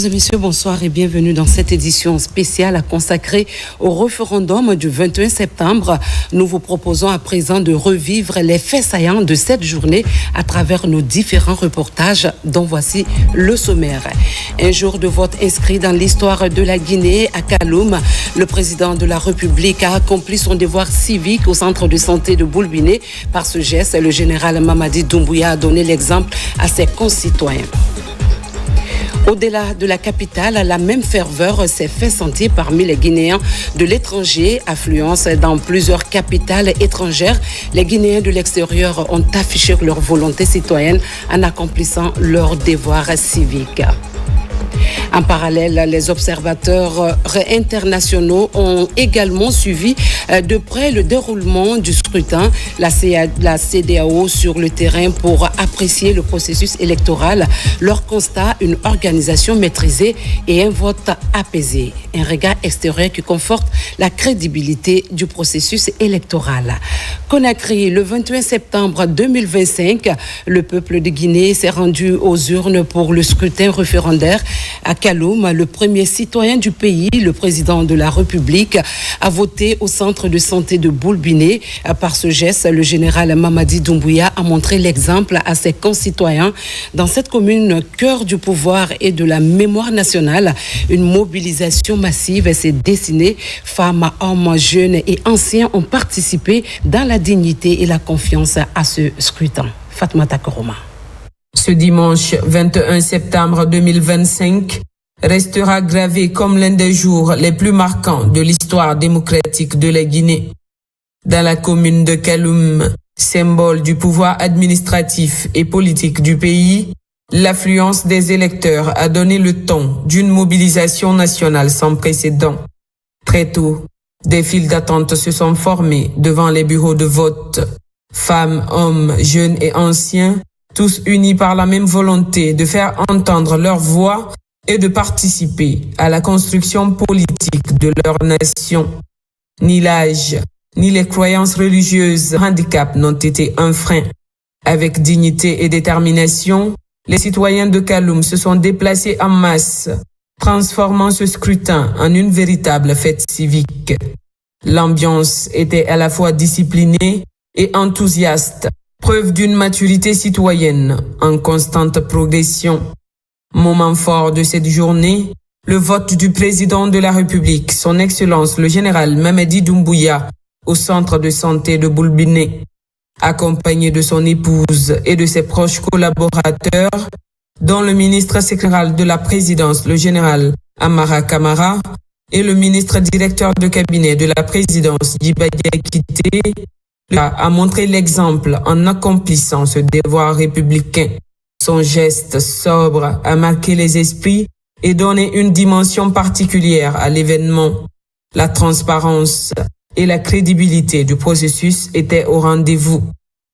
Mesdames et messieurs, bonsoir et bienvenue dans cette édition spéciale consacrée au référendum du 21 septembre. Nous vous proposons à présent de revivre les faits saillants de cette journée à travers nos différents reportages dont voici le sommaire. Un jour de vote inscrit dans l'histoire de la Guinée à Kaloum. Le président de la République a accompli son devoir civique au centre de santé de Boulbiné. Par ce geste, le général Mamadi Doumbouya a donné l'exemple à ses concitoyens. Au-delà de la capitale, la même ferveur s'est fait sentir parmi les Guinéens de l'étranger. Affluence dans plusieurs capitales étrangères. Les Guinéens de l'extérieur ont affiché leur volonté citoyenne en accomplissant leur devoir civique. En parallèle, les observateurs internationaux ont également suivi de près le déroulement du scrutin. La CEDEAO sur le terrain pour apprécier le processus électoral. Leur constat, une organisation maîtrisée et un vote apaisé. Un regard extérieur qui conforte la crédibilité du processus électoral. Conakry, le 21 septembre 2025, le peuple de Guinée s'est rendu aux urnes pour le scrutin référendaire. À Kaloum, le premier citoyen du pays, le président de la République, a voté au centre de santé de Boulbiné. Par ce geste, le général Mamadi Doumbouya a montré l'exemple à ses concitoyens. Dans cette commune, cœur du pouvoir et de la mémoire nationale, une mobilisation massive s'est dessinée. Femmes, hommes, jeunes et anciens ont participé dans la dignité et la confiance à ce scrutin. Fatoumata Koroma. Ce dimanche 21 septembre 2025 restera gravé comme l'un des jours les plus marquants de l'histoire démocratique de la Guinée. Dans la commune de Kaloum, symbole du pouvoir administratif et politique du pays, l'affluence des électeurs a donné le ton d'une mobilisation nationale sans précédent. Très tôt, des files d'attente se sont formées devant les bureaux de vote. Femmes, hommes, jeunes et anciens, tous unis par la même volonté de faire entendre leur voix et de participer à la construction politique de leur nation. Ni l'âge, ni les croyances religieuses, handicap n'ont été un frein. Avec dignité et détermination, les citoyens de Kaloum se sont déplacés en masse, transformant ce scrutin en une véritable fête civique. L'ambiance était à la fois disciplinée et enthousiaste, preuve d'une maturité citoyenne en constante progression. Moment fort de cette journée, le vote du président de la République, son Excellence le général Mamadi Doumbouya, au centre de santé de Boulbiné. Accompagné de son épouse et de ses proches collaborateurs, dont le ministre secrétaire de la présidence, le général Amara Kamara, et le ministre directeur de cabinet de la présidence, Djiba Diakité, a montré l'exemple en accomplissant ce devoir républicain. Son geste sobre a marqué les esprits et donné une dimension particulière à l'événement. La transparence et la crédibilité du processus étaient au rendez-vous.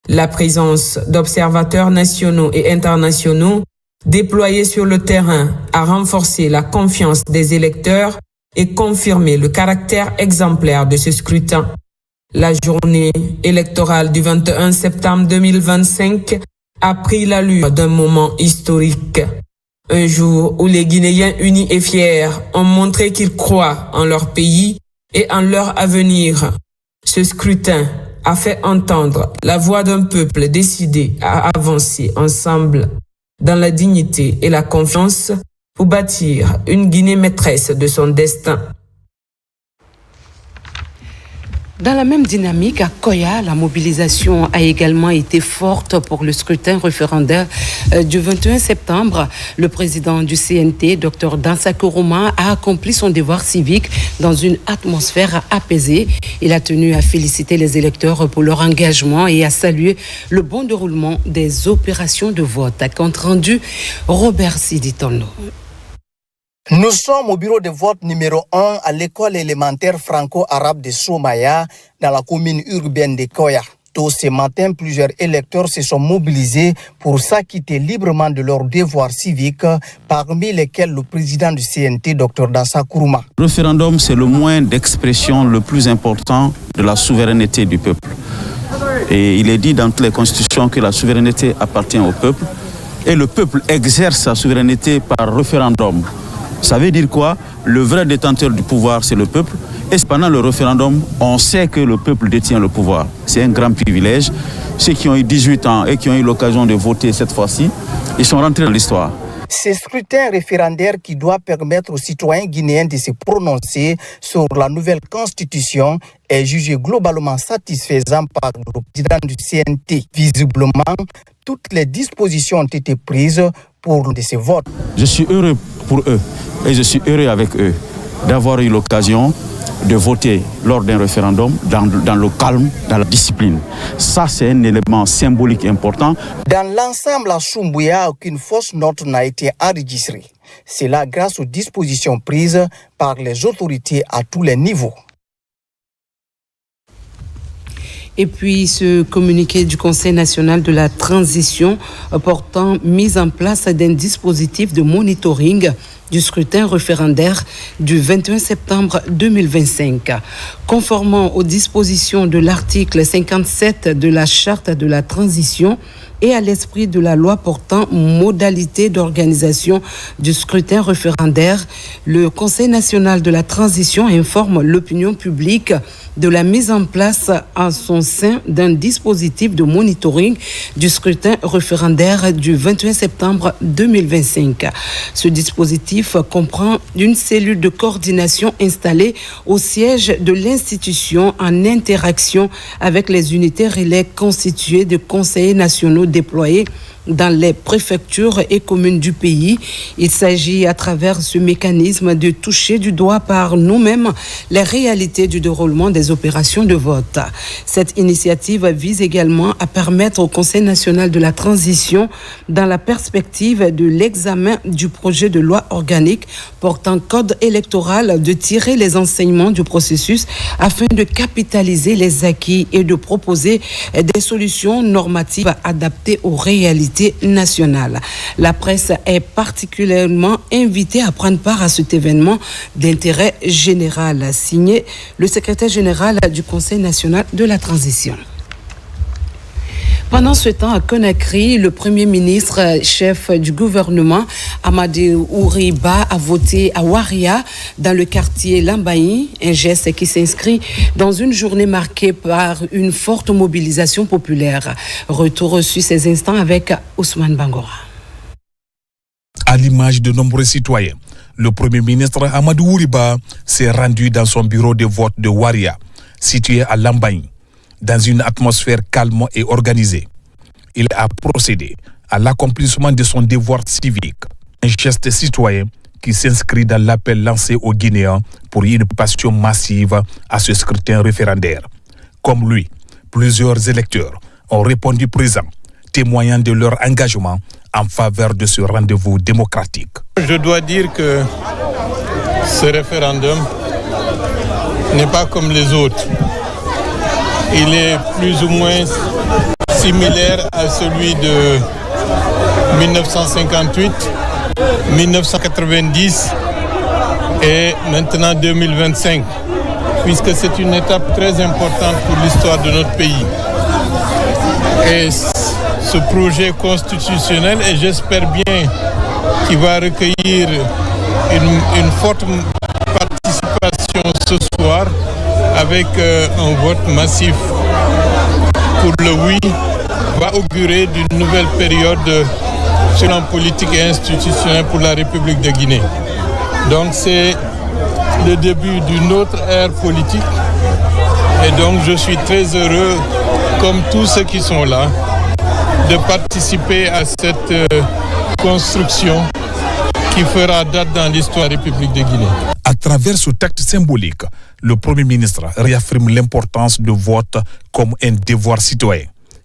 La présence d'observateurs nationaux et internationaux déployés sur le terrain a renforcé la confiance des électeurs et confirmé le caractère exemplaire de ce scrutin. La journée électorale du 21 septembre 2025 a pris l'allure d'un moment historique. Un jour où les Guinéens unis et fiers ont montré qu'ils croient en leur pays et en leur avenir. Ce scrutin a fait entendre la voix d'un peuple décidé à avancer ensemble dans la dignité et la confiance pour bâtir une Guinée maîtresse de son destin. Dans la même dynamique, à Koya, la mobilisation a également été forte pour le scrutin référendaire du 21 septembre. Le président du CNT, Dr Dansa Koroma, a accompli son devoir civique dans une atmosphère apaisée. Il a tenu à féliciter les électeurs pour leur engagement et à saluer le bon déroulement des opérations de vote. Compte rendu, Robert Siditono. Nous sommes au bureau de vote numéro 1 à l'école élémentaire franco-arabe de Somaya, dans la commune urbaine de Koya. Tôt ce matin, plusieurs électeurs se sont mobilisés pour s'acquitter librement de leurs devoirs civiques, parmi lesquels le président du CNT, Dr Dansa Koroma. Le référendum, c'est le moyen d'expression le plus important de la souveraineté du peuple. Et il est dit dans toutes les constitutions que la souveraineté appartient au peuple. Et le peuple exerce sa souveraineté par référendum. Ça veut dire quoi? Le vrai détenteur du pouvoir, c'est le peuple. Et pendant le référendum, on sait que le peuple détient le pouvoir. C'est un grand privilège. Ceux qui ont eu 18 ans et qui ont eu l'occasion de voter cette fois-ci, ils sont rentrés dans l'histoire. Ce scrutin référendaire qui doit permettre aux citoyens guinéens de se prononcer sur la nouvelle constitution est jugé globalement satisfaisant par le président du CNT. Visiblement, toutes les dispositions ont été prises pour ce vote. Je suis heureux pour eux et je suis heureux avec eux d'avoir eu l'occasion de voter lors d'un référendum dans le calme, dans la discipline. Ça, c'est un élément symbolique important. Dans l'ensemble, à Soumbouya, aucune fausse note n'a été enregistrée. C'est là grâce aux dispositions prises par les autorités à tous les niveaux. Et puis ce communiqué du Conseil national de la transition portant mise en place d'un dispositif de monitoring du scrutin référendaire du 21 septembre 2025. Conformément aux dispositions de l'article 57 de la Charte de la transition et à l'esprit de la loi portant modalité d'organisation du scrutin référendaire, le Conseil national de la transition informe l'opinion publique de la mise en place en son sein d'un dispositif de monitoring du scrutin référendaire du 21 septembre 2025. Ce dispositif comprend une cellule de coordination installée au siège de l'institution en interaction avec les unités relais constituées de conseillers nationaux déployés dans les préfectures et communes du pays. Il s'agit à travers ce mécanisme de toucher du doigt par nous-mêmes les réalités du déroulement des opérations de vote. Cette initiative vise également à permettre au Conseil national de la transition, dans la perspective de l'examen du projet de loi organique portant code électoral, de tirer les enseignements du processus afin de capitaliser les acquis et de proposer des solutions normatives adaptées aux réalités nationale. La presse est particulièrement invitée à prendre part à cet événement d'intérêt général, signé le secrétaire général du Conseil national de la transition. Pendant ce temps, à Conakry, le Premier ministre, chef du gouvernement, Amadou Ouriba, a voté à Waria, dans le quartier Lambaye, un geste qui s'inscrit dans une journée marquée par une forte mobilisation populaire. Retour sur ces instants avec Ousmane Bangora. À l'image de nombreux citoyens, le Premier ministre Amadou Ouriba s'est rendu dans son bureau de vote de Waria, situé à Lambaye. Dans une atmosphère calme et organisée, il a procédé à l'accomplissement de son devoir civique, un geste citoyen qui s'inscrit dans l'appel lancé aux Guinéens pour une passion massive à ce scrutin référendaire. Comme lui, plusieurs électeurs ont répondu présents, témoignant de leur engagement en faveur de ce rendez-vous démocratique. Je dois dire que ce référendum n'est pas comme les autres. Il est plus ou moins similaire à celui de 1958, 1990 et maintenant 2025, puisque c'est une étape très importante pour l'histoire de notre pays. Et ce projet constitutionnel, et j'espère bien qu'il va recueillir une forte participation ce soir, avec un vote massif pour le oui, va augurer d'une nouvelle période sur la politique et institutionnelle pour la République de Guinée. Donc c'est le début d'une autre ère politique et donc je suis très heureux, comme tous ceux qui sont là, de participer à cette construction qui fera date dans l'histoire de la République de Guinée. À travers ce acte symbolique, le Premier ministre réaffirme l'importance du vote comme un devoir citoyen.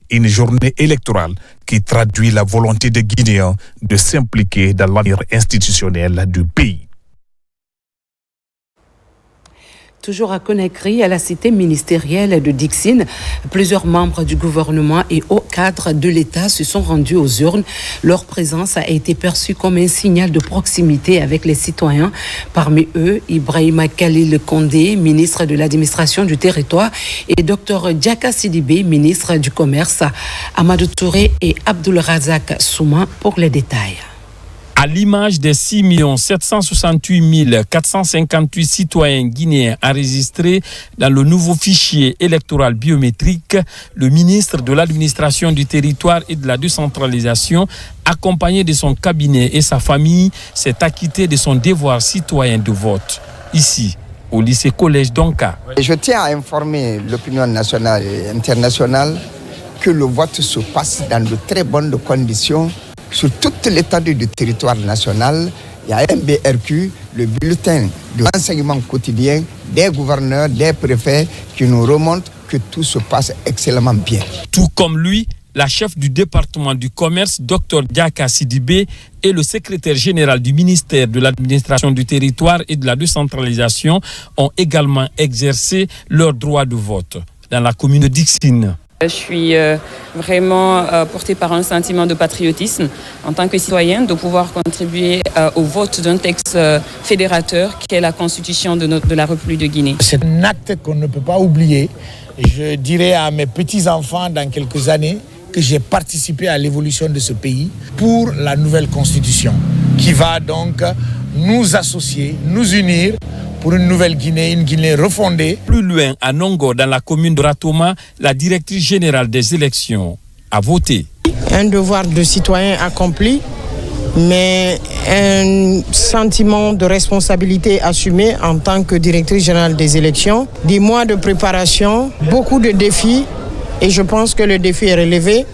Une journée électorale qui traduit la volonté des Guinéens de s'impliquer dans l'avenir institutionnel du pays. Toujours à Conakry, à la cité ministérielle de Dixine, plusieurs membres du gouvernement et hauts cadres de l'État se sont rendus aux urnes. Leur présence a été perçue comme un signal de proximité avec les citoyens. Parmi eux, Ibrahima Khalil Condé, ministre de l'administration du territoire, et Dr Diaka Sidibé, ministre du commerce. Amadou Touré et Abdul Razak Souma pour les détails. À l'image des 6 768 458 citoyens guinéens enregistrés dans le nouveau fichier électoral biométrique, le ministre de l'Administration du territoire et de la décentralisation, accompagné de son cabinet et sa famille, s'est acquitté de son devoir citoyen de vote. Ici, au lycée collège d'Onka. Je tiens à informer l'opinion nationale et internationale que le vote se passe dans de très bonnes conditions sur toute l'étendue du territoire national. Il y a un BRQ, le bulletin de renseignement quotidien des gouverneurs, des préfets qui nous remontent que tout se passe excellemment bien. Tout comme lui, la chef du département du commerce, Dr Diaka Sidibé, et le secrétaire général du ministère de l'Administration du territoire et de la décentralisation ont également exercé leur droit de vote dans la commune de Dixine. Je suis vraiment portée par un sentiment de patriotisme en tant que citoyenne, de pouvoir contribuer au vote d'un texte fédérateur qui est la Constitution de la République de Guinée. C'est un acte qu'on ne peut pas oublier. Je dirais à mes petits-enfants dans quelques années que j'ai participé à l'évolution de ce pays pour la nouvelle Constitution qui va donc nous associer, nous unir pour une nouvelle Guinée, une Guinée refondée. Plus loin, à Nongo, dans la commune de Ratoma, la directrice générale des élections a voté. Un devoir de citoyen accompli, mais un sentiment de responsabilité assumé en tant que directrice générale des élections. Des mois de préparation, beaucoup de défis, et je pense que le défi est relevé.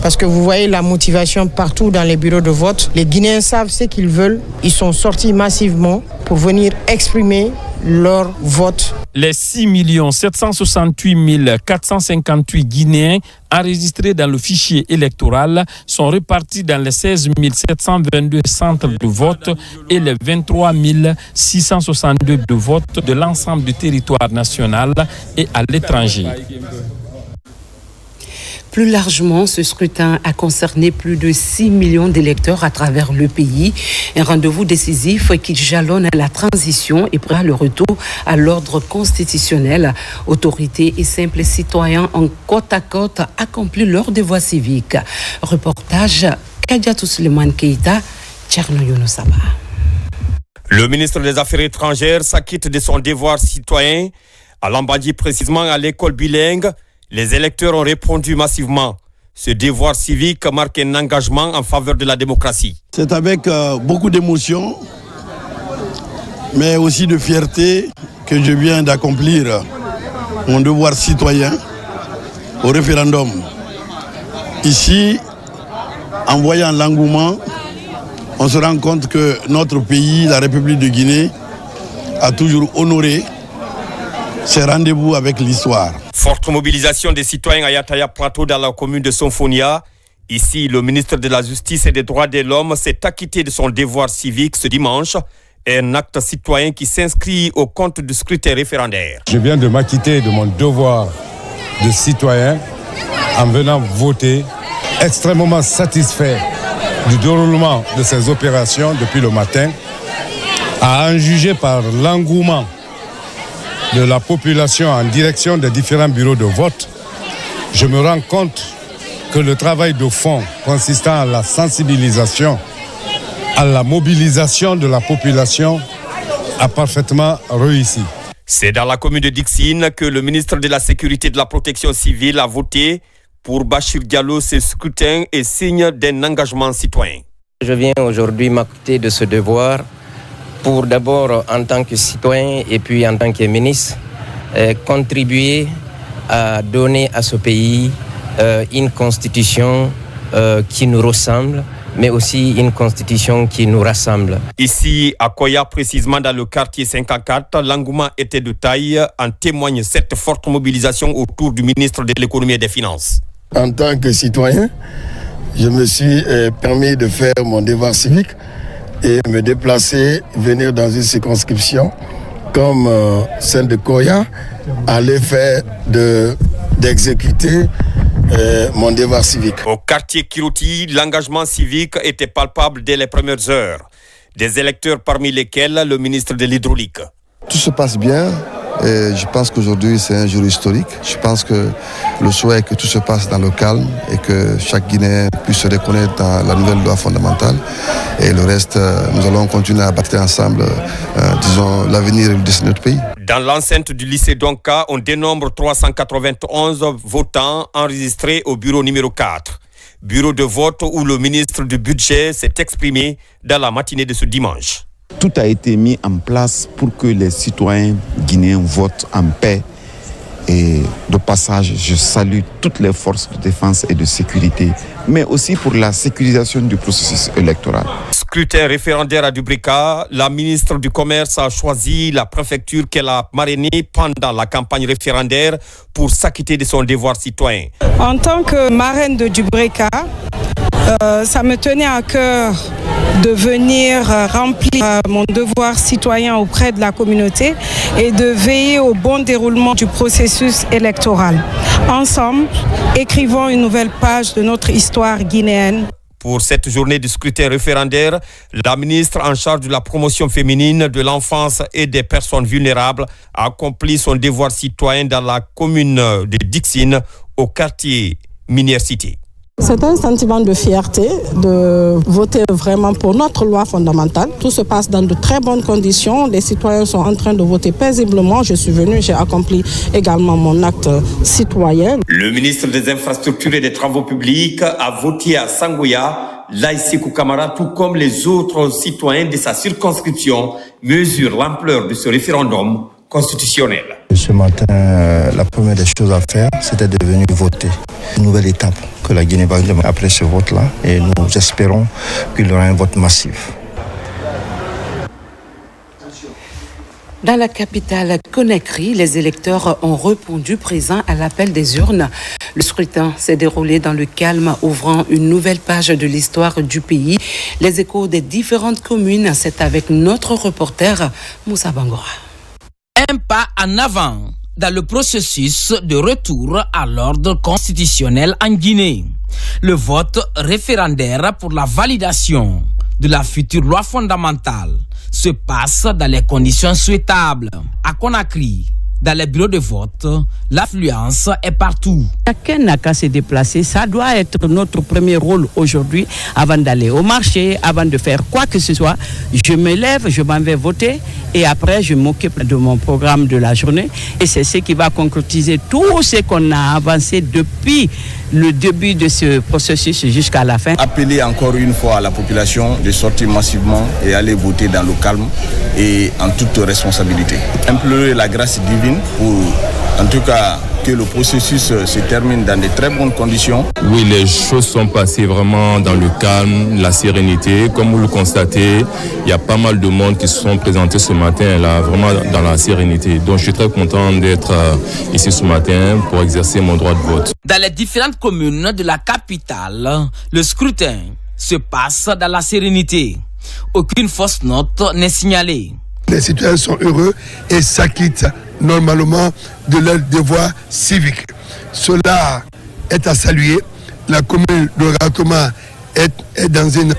Parce que vous voyez la motivation partout dans les bureaux de vote. Les Guinéens savent ce qu'ils veulent. Ils sont sortis massivement pour venir exprimer leur vote. Les 6 768 458 Guinéens enregistrés dans le fichier électoral sont répartis dans les 16 722 centres de vote et les 23 662 de vote de l'ensemble du territoire national et à l'étranger. Plus largement, ce scrutin a concerné plus de 6 millions d'électeurs à travers le pays. Un rendez-vous décisif qui jalonne la transition et prépare le retour à l'ordre constitutionnel. Autorités et simples citoyens ont côte à côte accompli leur devoir civique. Reportage Kadiatou Suleiman Keïta, Tcherno Yonosaba. Le ministre des Affaires étrangères s'acquitte de son devoir citoyen. À Lambadji, précisément à l'école bilingue, les électeurs ont répondu massivement. Ce devoir civique marque un engagement en faveur de la démocratie. C'est avec beaucoup d'émotion, mais aussi de fierté que je viens d'accomplir mon devoir citoyen au référendum. Ici, en voyant l'engouement, on se rend compte que notre pays, la République de Guinée, a toujours honoré ses rendez-vous avec l'histoire. Forte mobilisation des citoyens à Yataya Plateau dans la commune de Sonfonia. Ici, le ministre de la Justice et des Droits de l'Homme s'est acquitté de son devoir civique ce dimanche. Un acte citoyen qui s'inscrit au compte du scrutin référendaire. Je viens de m'acquitter de mon devoir de citoyen en venant voter, extrêmement satisfait du déroulement de ces opérations depuis le matin, à en juger par l'engouement de la population en direction des différents bureaux de vote. Je me rends compte que le travail de fond consistant à la sensibilisation, à la mobilisation de la population a parfaitement réussi. C'est dans la commune de Dixine que le ministre de la Sécurité et de la Protection civile a voté pour Bachir Diallo. Ce scrutin est signe d'un engagement citoyen. Je viens aujourd'hui m'acquitter de ce devoir pour d'abord en tant que citoyen et puis en tant que ministre, contribuer à donner à ce pays une constitution qui nous ressemble, mais aussi une constitution qui nous rassemble. Ici, à Koya, précisément dans le quartier 54, l'engouement était de taille. En témoigne cette forte mobilisation autour du ministre de l'économie et des finances. En tant que citoyen, je me suis permis de faire mon devoir civique et me déplacer, venir dans une circonscription comme celle de Koya, à l'effet d'exécuter mon devoir civique. Au quartier Kiroti, l'engagement civique était palpable dès les premières heures. Des électeurs parmi lesquels le ministre de l'Hydraulique. Tout se passe bien, Et je pense qu'aujourd'hui, c'est un jour historique. Je pense que le souhait est que tout se passe dans le calme et que chaque Guinéen puisse se reconnaître dans la nouvelle loi fondamentale. Et le reste, nous allons continuer à bâtir ensemble, disons, l'avenir et le destin de notre pays. Dans l'enceinte du lycée Donka, on dénombre 391 votants enregistrés au bureau numéro 4. Bureau de vote où le ministre du Budget s'est exprimé dans la matinée de ce dimanche. Tout a été mis en place pour que les citoyens guinéens votent en paix. Et de passage, je salue toutes les forces de défense et de sécurité, mais aussi pour la sécurisation du processus électoral. Scrutin référendaire à Dubrika, la ministre du Commerce a choisi la préfecture qu'elle a marrainée pendant la campagne référendaire pour s'acquitter de son devoir citoyen. En tant que marraine de Dubrika, ça me tenait à cœur de venir remplir mon devoir citoyen auprès de la communauté et de veiller au bon déroulement du processus électoral. Ensemble, écrivons une nouvelle page de notre histoire guinéenne. Pour cette journée de scrutin référendaire, la ministre en charge de la promotion féminine, de l'enfance et des personnes vulnérables a accompli son devoir citoyen dans la commune de Dixine, au quartier Minière Cité. C'est un sentiment de fierté de voter vraiment pour notre loi fondamentale. Tout se passe dans de très bonnes conditions. Les citoyens sont en train de voter paisiblement. Je suis venu, j'ai accompli également mon acte citoyen. Le ministre des Infrastructures et des Travaux publics a voté à Sangoya. Laïsikou Kamara, tout comme les autres citoyens de sa circonscription, mesure l'ampleur de ce référendum constitutionnel. Ce matin, la première des choses à faire, c'était de venir voter. Une nouvelle étape que la Guinée va vivre après ce vote-là. Et nous espérons qu'il y aura un vote massif. Dans la capitale Conakry, les électeurs ont répondu présents à l'appel des urnes. Le scrutin s'est déroulé dans le calme, ouvrant une nouvelle page de l'histoire du pays. Les échos des différentes communes, c'est avec notre reporter Moussa Bangora. Un pas en avant dans le processus de retour à l'ordre constitutionnel en Guinée. Le vote référendaire pour la validation de la future loi fondamentale se passe dans les conditions souhaitables. À Conakry, dans les bureaux de vote, l'affluence est partout. Chacun n'a qu'à se déplacer. Ça doit être notre premier rôle aujourd'hui avant d'aller au marché, avant de faire quoi que ce soit. Je me lève, je m'en vais voter et après je m'occupe de mon programme de la journée. Et c'est ce qui va concrétiser tout ce qu'on a avancé depuis le début de ce processus jusqu'à la fin. Appeler encore une fois à la population de sortir massivement et aller voter dans le calme et en toute responsabilité. Implorer la grâce divine pour, en tout cas, que le processus se termine dans de très bonnes conditions. Oui, les choses sont passées vraiment dans le calme, la sérénité. Comme vous le constatez, il y a pas mal de monde qui se sont présentés ce matin, là, vraiment dans la sérénité. Donc je suis très content d'être ici ce matin pour exercer mon droit de vote. Dans les différentes communes de la capitale, le scrutin se passe dans la sérénité. Aucune fausse note n'est signalée. Les citoyens sont heureux et s'acquittent normalement de leur devoir civique. Cela est à saluer. La commune de Rakoma est dans une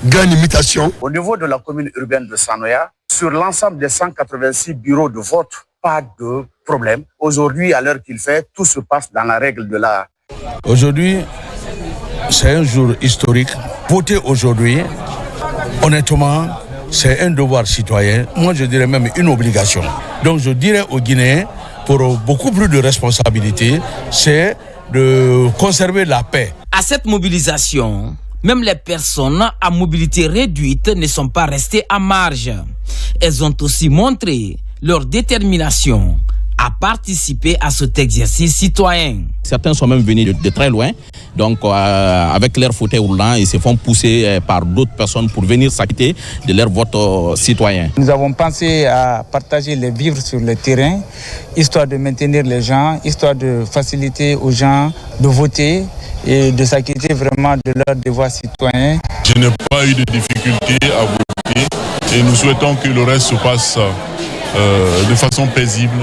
grande imitation. Au niveau de la commune urbaine de Sanoya, sur l'ensemble des 186 bureaux de vote, pas de problème. Aujourd'hui, à l'heure qu'il fait, tout se passe dans la règle de l'art. Aujourd'hui, c'est un jour historique. Voter aujourd'hui, honnêtement, c'est un devoir citoyen. Moi, je dirais même une obligation. Donc, je dirais aux Guinéens, pour beaucoup plus de responsabilité, c'est de conserver la paix. À cette mobilisation, même les personnes à mobilité réduite ne sont pas restées à marge. Elles ont aussi montré leur détermination à participer à cet exercice citoyen. Certains sont même venus de très loin, donc avec leur fauteuil roulant, ils se font pousser par d'autres personnes pour venir s'acquitter de leur vote citoyen. Nous avons pensé à partager les vivres sur le terrain, histoire de maintenir les gens, histoire de faciliter aux gens de voter et de s'acquitter vraiment de leur devoir citoyen. Je n'ai pas eu de difficulté à voter et nous souhaitons que le reste se passe de façon paisible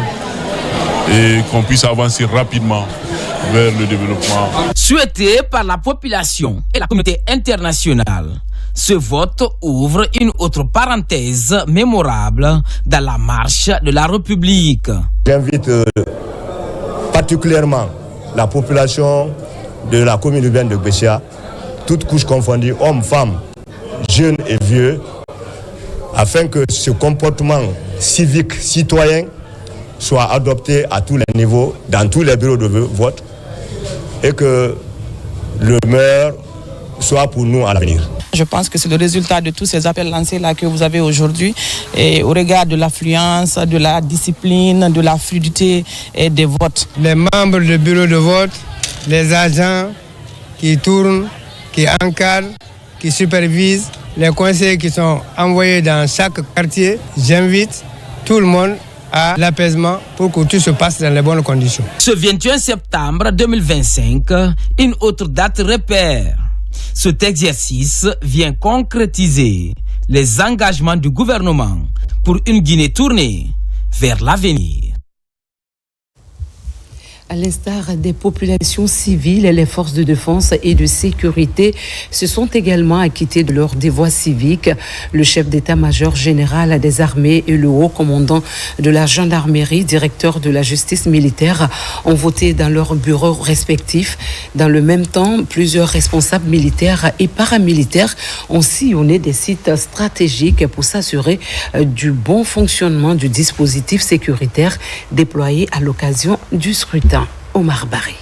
et qu'on puisse avancer rapidement vers le développement. Souhaité par la population et la communauté internationale, ce vote ouvre une autre parenthèse mémorable dans la marche de la République. J'invite particulièrement la population de la commune urbaine de Gbessia, toutes couches confondues, hommes, femmes, jeunes et vieux, afin que ce comportement civique, citoyen, soit adopté à tous les niveaux, dans tous les bureaux de vote, et que le maire soit pour nous à l'avenir. Je pense que c'est le résultat de tous ces appels lancés là que vous avez aujourd'hui, et au regard de l'affluence, de la discipline, de la fluidité et des votes. Les membres du bureau de vote, les agents qui tournent, qui encadrent, qui supervisent, les conseillers qui sont envoyés dans chaque quartier, j'invite tout le monde à l'apaisement pour que tout se passe dans les bonnes conditions. Ce 21 septembre 2025, une autre date repère. Cet exercice vient concrétiser les engagements du gouvernement pour une Guinée tournée vers l'avenir. À l'instar des populations civiles, les forces de défense et de sécurité se sont également acquittées de leurs devoirs civiques. Le chef d'état-major général des armées et le haut commandant de la gendarmerie, directeur de la justice militaire, ont voté dans leurs bureaux respectifs. Dans le même temps, plusieurs responsables militaires et paramilitaires ont sillonné des sites stratégiques pour s'assurer du bon fonctionnement du dispositif sécuritaire déployé à l'occasion du scrutin. Omar Barry.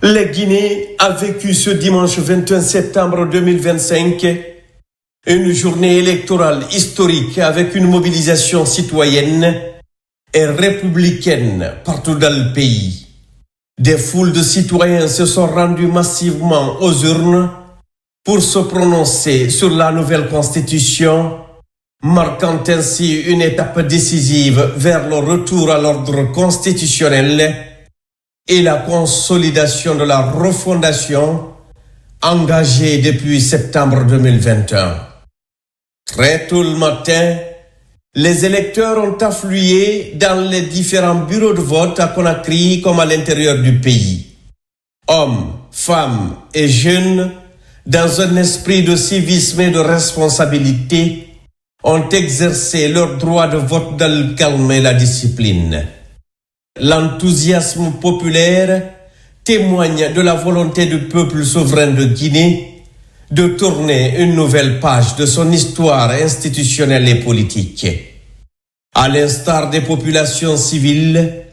Les Guinéens ont vécu ce dimanche 21 septembre 2025 une journée électorale historique avec une mobilisation citoyenne et républicaine partout dans le pays. Des foules de citoyens se sont rendus massivement aux urnes pour se prononcer sur la nouvelle constitution, marquant ainsi une étape décisive vers le retour à l'ordre constitutionnel et la consolidation de la refondation engagée depuis septembre 2021. Très tôt le matin, les électeurs ont afflué dans les différents bureaux de vote à Conakry comme à l'intérieur du pays. Hommes, femmes et jeunes, dans un esprit de civisme et de responsabilité, ont exercé leur droit de vote dans le calme et la discipline. L'enthousiasme populaire témoigne de la volonté du peuple souverain de Guinée de tourner une nouvelle page de son histoire institutionnelle et politique. À l'instar des populations civiles,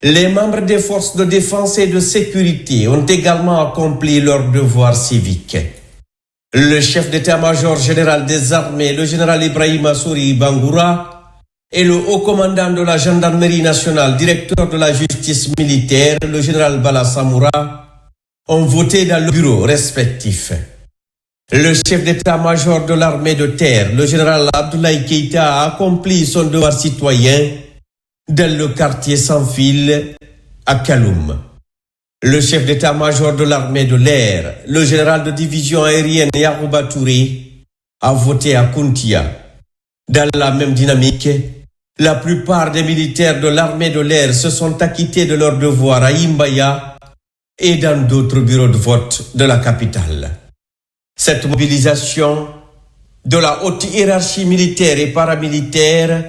les membres des forces de défense et de sécurité ont également accompli leur devoir civique. Le chef d'état-major général des armées, le général Ibrahima Souri Bangoura, et le haut commandant de la gendarmerie nationale, directeur de la justice militaire, le général Bala Samoura, ont voté dans leurs bureaux respectifs. Le chef d'état-major de l'armée de terre, le général Abdoulaye Keïta, a accompli son devoir citoyen dans le quartier sans fil à Kaloum. Le chef d'état-major de l'armée de l'air, le général de division aérienne Yarouba Touré, a voté à Kountia. Dans la même dynamique, la plupart des militaires de l'armée de l'air se sont acquittés de leurs devoirs à Imbaya et dans d'autres bureaux de vote de la capitale. Cette mobilisation de la haute hiérarchie militaire et paramilitaire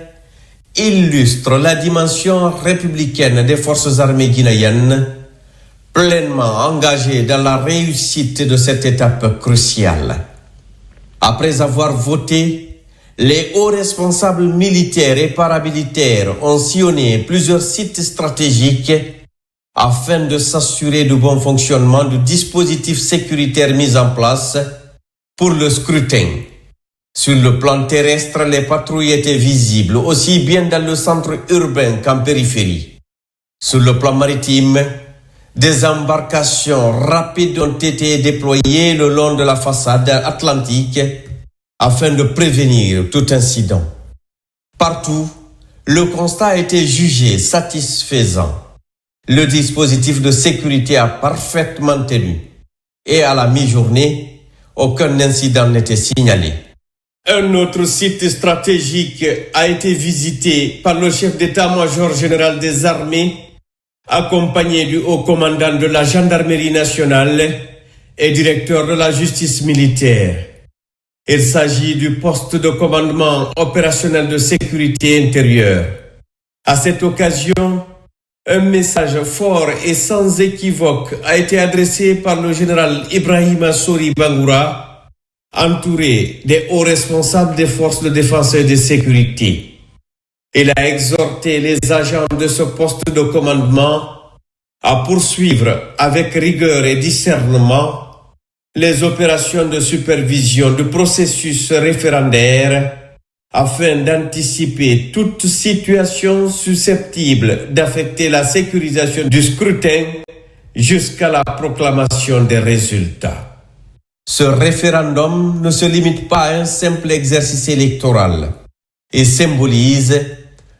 illustre la dimension républicaine des forces armées guinéennes, pleinement engagées dans la réussite de cette étape cruciale. Après avoir voté, les hauts responsables militaires et paramilitaires ont sillonné plusieurs sites stratégiques afin de s'assurer du bon fonctionnement du dispositif sécuritaire mis en place pour le scrutin. Sur le plan terrestre, les patrouilles étaient visibles aussi bien dans le centre urbain qu'en périphérie. Sur le plan maritime, des embarcations rapides ont été déployées le long de la façade atlantique afin de prévenir tout incident. Partout, le constat a été jugé satisfaisant. Le dispositif de sécurité a parfaitement tenu et à la mi-journée, aucun incident n'était signalé. Un autre site stratégique a été visité par le chef d'état-major général des armées, accompagné du haut commandant de la gendarmerie nationale et directeur de la justice militaire. Il s'agit du poste de commandement opérationnel de sécurité intérieure. À cette occasion, un message fort et sans équivoque a été adressé par le général Ibrahima Sori Bangoura, entouré des hauts responsables des forces de défense et de sécurité. Il a exhorté les agents de ce poste de commandement à poursuivre avec rigueur et discernement les opérations de supervision du processus référendaire afin d'anticiper toute situation susceptible d'affecter la sécurisation du scrutin jusqu'à la proclamation des résultats. Ce référendum ne se limite pas à un simple exercice électoral et symbolise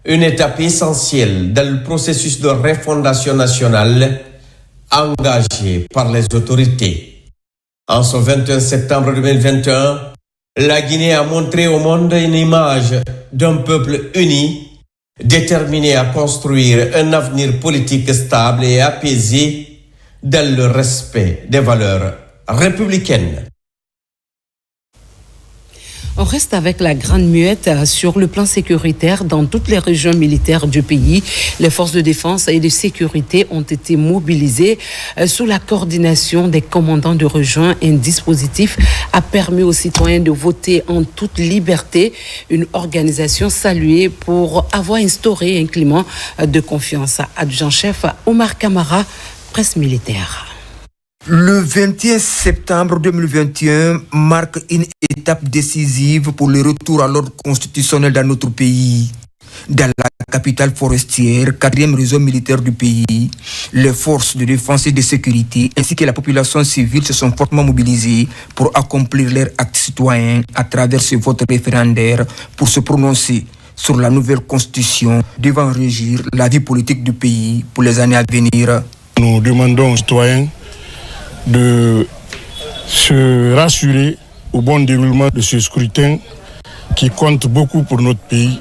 une étape essentielle dans le processus de refondation nationale engagé par les autorités. En ce 21 septembre 2021, la Guinée a montré au monde une image d'un peuple uni, déterminé à construire un avenir politique stable et apaisé dans le respect des valeurs républicaines. On reste avec la Grande Muette. Sur le plan sécuritaire, dans toutes les régions militaires du pays, les forces de défense et de sécurité ont été mobilisées sous la coordination des commandants de région. Un dispositif a permis aux citoyens de voter en toute liberté. Une organisation saluée pour avoir instauré un climat de confiance. Adjudant-chef Omar Kamara, presse militaire. Le 21 septembre 2021 marque une étape décisive pour le retour à l'ordre constitutionnel dans notre pays. Dans la capitale forestière, 4e réseau militaire du pays, les forces de défense et de sécurité ainsi que la population civile se sont fortement mobilisées pour accomplir leur acte citoyen à travers ce vote référendaire pour se prononcer sur la nouvelle constitution devant régir la vie politique du pays pour les années à venir. Nous demandons aux citoyens de se rassurer au bon déroulement de ce scrutin qui compte beaucoup pour notre pays,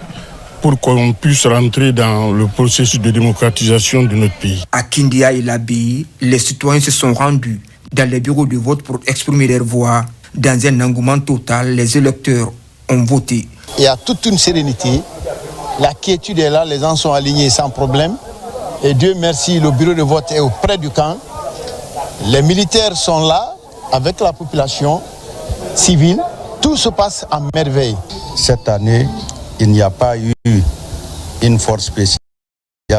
pour qu'on puisse rentrer dans le processus de démocratisation de notre pays. À Kindia et Labé, les citoyens se sont rendus dans les bureaux de vote pour exprimer leur voix. Dans un engouement total, les électeurs ont voté. Il y a toute une sérénité, la quiétude est là, les gens sont alignés sans problème. Et Dieu merci, le bureau de vote est auprès du camp. Les militaires sont là avec la population civile. Tout se passe à merveille. Cette année, il n'y a pas eu une force spéciale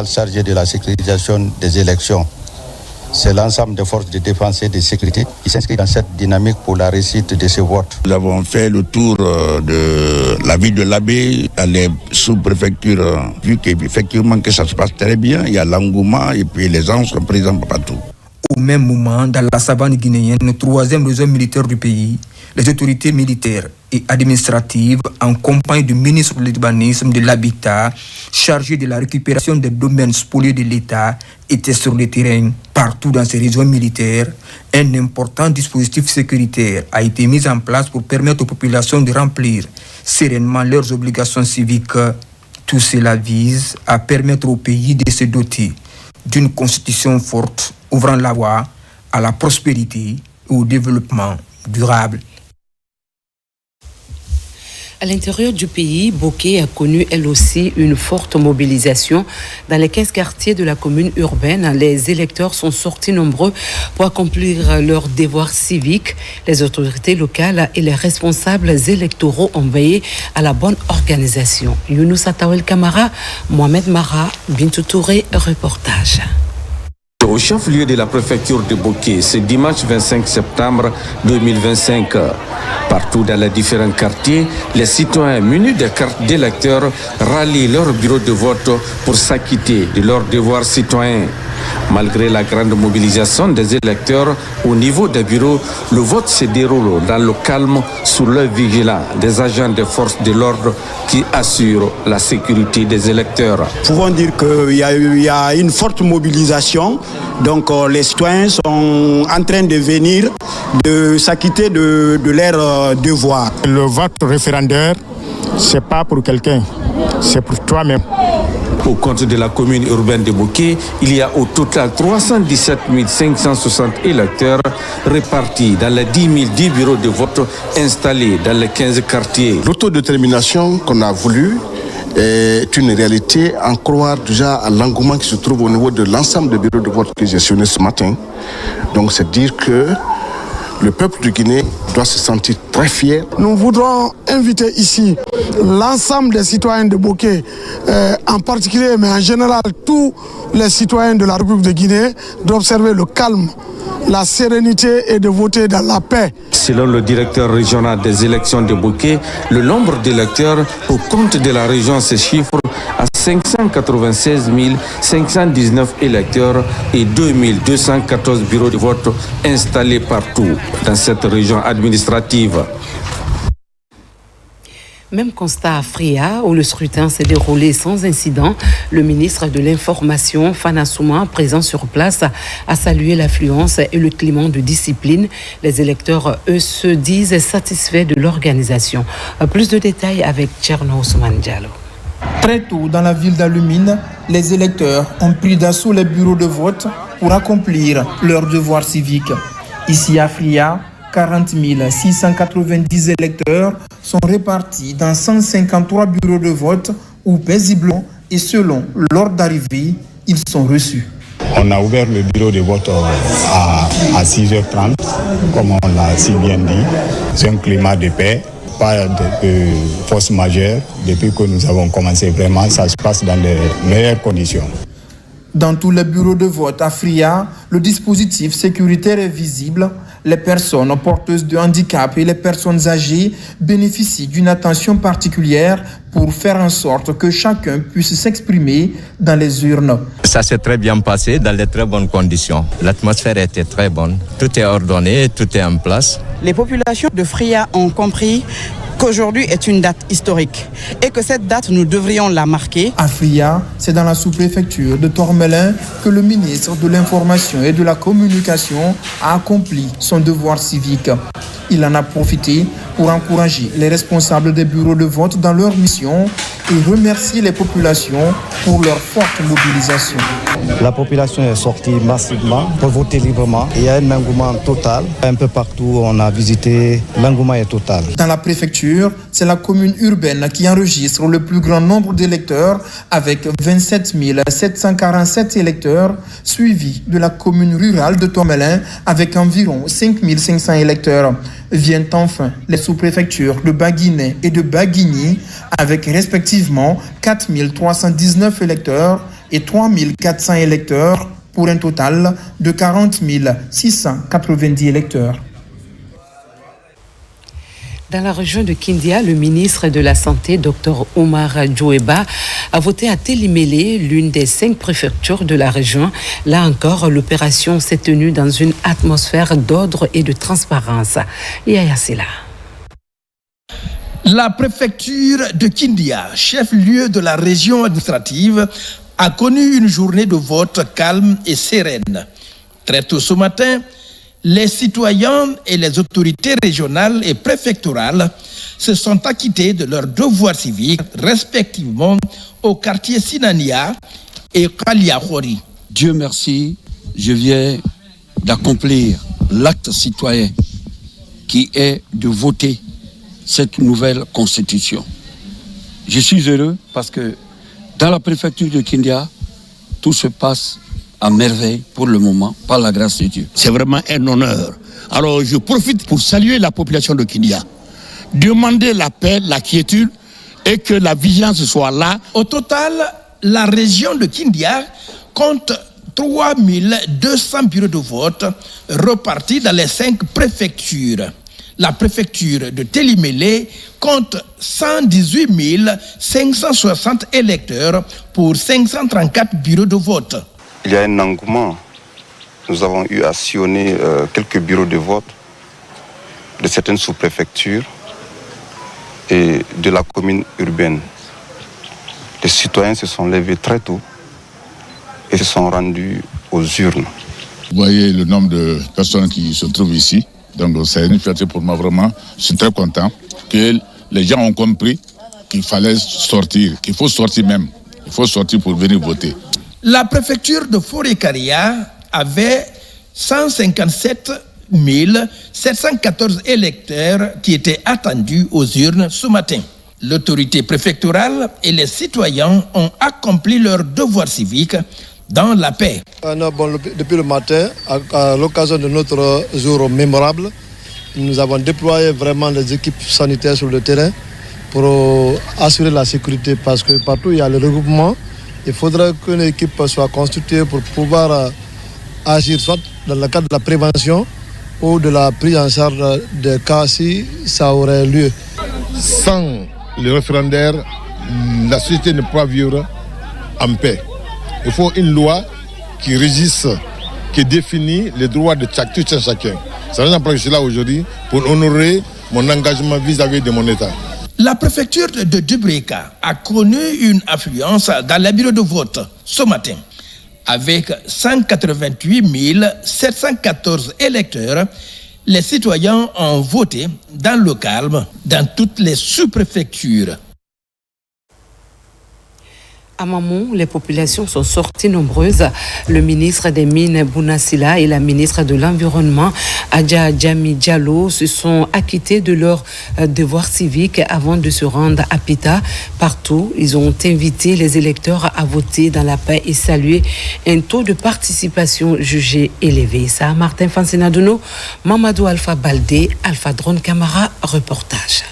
chargée de la sécurisation des élections. C'est l'ensemble des forces de défense et de sécurité qui s'inscrit dans cette dynamique pour la réussite de ce vote. Nous avons fait le tour de la ville de Labé, dans les sous-préfectures, vu qu'effectivement que ça se passe très bien, il y a l'engouement et puis les gens sont présents partout. Au même moment, dans la savane guinéenne, le 3e réseau militaire du pays, les autorités militaires et administratives, en compagnie du ministre de l'Urbanisme, de l'Habitat, chargé de la récupération des domaines spoliés de l'État, étaient sur le terrain. Partout dans ces régions militaires, un important dispositif sécuritaire a été mis en place pour permettre aux populations de remplir sereinement leurs obligations civiques. Tout cela vise à permettre au pays de se doter d'une constitution forte, ouvrant la voie à la prospérité et au développement durable. À l'intérieur du pays, Boké a connu elle aussi une forte mobilisation. Dans les 15 quartiers de la commune urbaine, les électeurs sont sortis nombreux pour accomplir leurs devoirs civiques. Les autorités locales et les responsables électoraux ont veillé à la bonne organisation. Younous Atawel Kamara, Mohamed Mara, Bintou Touré, reportage. Au chef-lieu de la préfecture de Boké, ce dimanche 25 septembre 2025. Partout dans les différents quartiers, les citoyens munis de cartes d'électeurs rallient leur bureau de vote pour s'acquitter de leurs devoirs citoyens. Malgré la grande mobilisation des électeurs au niveau des bureaux, le vote se déroule dans le calme sous l'œil vigilant des agents des forces de l'ordre qui assurent la sécurité des électeurs. Nous pouvons dire qu'il y a une forte mobilisation. Donc les citoyens sont en train de venir, de s'acquitter de leurs devoirs. Le vote référendaire, c'est pas pour quelqu'un, c'est pour toi-même. Au compte de la commune urbaine de Boké, il y a au total 317 560 électeurs répartis dans les 10 bureaux de vote installés dans les 15 quartiers. L'autodétermination qu'on a voulu est une réalité, en croire déjà à l'engouement qui se trouve au niveau de l'ensemble des bureaux de vote que j'ai sonnés ce matin. Donc c'est dire que le peuple du Guinée doit se sentir très fier. Nous voudrons inviter ici l'ensemble des citoyens de Bokeh, en particulier, mais en général tous les citoyens de la République de Guinée, d'observer le calme, la sérénité et de voter dans la paix. Selon le directeur régional des élections de Bokeh, le nombre d'électeurs au compte de la région se chiffre à 596 519 électeurs et 2214 bureaux de vote installés partout dans cette région administrative. Même constat à Fria, où le scrutin s'est déroulé sans incident. Le ministre de l'Information, Fana Souma, présent sur place, a salué l'affluence et le climat de discipline. Les électeurs, eux, se disent satisfaits de l'organisation. Plus de détails avec Tcherno Ousmane Diallo. Très tôt dans la ville d'Alumine, les électeurs ont pris d'assaut les bureaux de vote pour accomplir leur devoir civique. Ici à Fria, 40 690 électeurs sont répartis dans 153 bureaux de vote où paisiblement et selon l'ordre d'arrivée, ils sont reçus. On a ouvert le bureau de vote à 6h30, comme on l'a si bien dit. C'est un climat de paix, pas de force majeure. Depuis que nous avons commencé, vraiment, ça se passe dans les meilleures conditions. Dans tous les bureaux de vote à Fria, le dispositif sécuritaire est visible. Les personnes porteuses de handicap et les personnes âgées bénéficient d'une attention particulière pour faire en sorte que chacun puisse s'exprimer dans les urnes. Ça s'est très bien passé dans de très bonnes conditions. L'atmosphère était très bonne. Tout est ordonné, tout est en place. Les populations de Fria ont compris qu'aujourd'hui est une date historique et que cette date, nous devrions la marquer. À Fria, c'est dans la sous-préfecture de Tormelin que le ministre de l'Information et de la Communication a accompli son devoir civique. Il en a profité pour encourager les responsables des bureaux de vote dans leur mission et remercier les populations pour leur forte mobilisation. La population est sortie massivement pour voter librement. Il y a un engouement total. Un peu partout où on a visité, l'engouement est total. Dans la préfecture, c'est la commune urbaine qui enregistre le plus grand nombre d'électeurs avec 27 747 électeurs, suivi de la commune rurale de Tormelin avec environ 5 500 électeurs. Viennent enfin les sous-préfectures de Baguiné et de Baguigny avec respectivement 4 319 électeurs et 3 400 électeurs pour un total de 40 690 électeurs. Dans la région de Kindia, le ministre de la Santé, Dr Omar Djoueba, a voté à Télimélé, l'une des 5 préfectures de la région. Là encore, l'opération s'est tenue dans une atmosphère d'ordre et de transparence. Yaya Sela. La préfecture de Kindia, chef-lieu de la région administrative, a connu une journée de vote calme et sereine. Très tôt ce matin, les citoyens et les autorités régionales et préfectorales se sont acquittés de leurs devoirs civiques, respectivement au quartier Sinania et Kaliahori. Dieu merci, je viens d'accomplir l'acte citoyen qui est de voter cette nouvelle constitution. Je suis heureux parce que dans la préfecture de Kindia, tout se passe à merveille pour le moment, par la grâce de Dieu. C'est vraiment un honneur. Alors je profite pour saluer la population de Kindia, demander la paix, la quiétude et que la vigilance soit là. Au total, la région de Kindia compte 3 200 bureaux de vote repartis dans les 5 préfectures. La préfecture de Télimélé compte 118 560 électeurs pour 534 bureaux de vote. Il y a un engouement. Nous avons eu à sillonner quelques bureaux de vote de certaines sous-préfectures et de la commune urbaine. Les citoyens se sont levés très tôt et se sont rendus aux urnes. Vous voyez le nombre de personnes qui se trouvent ici. Donc c'est une fierté pour moi vraiment. Je suis très content que les gens ont compris qu'il fallait sortir, qu'il faut sortir même. Il faut sortir pour venir voter. La préfecture de Forêt-Caria avait 157 714 électeurs qui étaient attendus aux urnes ce matin. L'autorité préfectorale et les citoyens ont accompli leur devoir civique dans la paix. Depuis le matin, à l'occasion de notre jour mémorable, nous avons déployé vraiment les équipes sanitaires sur le terrain pour assurer la sécurité, parce que partout il y a le regroupement. Il faudra qu'une équipe soit constituée pour pouvoir agir soit dans le cadre de la prévention ou de la prise en charge des cas si ça aurait lieu. Sans le référendaire, la société ne pourra vivre en paix. Il faut une loi qui régisse, qui définit les droits de chacun. C'est raison pour que je suis là aujourd'hui pour honorer mon engagement vis-à-vis de mon État. La préfecture de Dubreka a connu une affluence dans les bureaux de vote ce matin. Avec 188 714 électeurs, les citoyens ont voté dans le calme dans toutes les sous-préfectures. À Mamou, les populations sont sorties nombreuses. Le ministre des Mines, Bouna Sylla, et la ministre de l'Environnement, Adja Djami Diallo, se sont acquittés de leur devoir civique avant de se rendre à Pita. Partout, ils ont invité les électeurs à voter dans la paix et saluer un taux de participation jugé élevé. Ça, Martin Fansenadono, Mamadou Alpha Baldé, Alpha Drone Camara, reportage.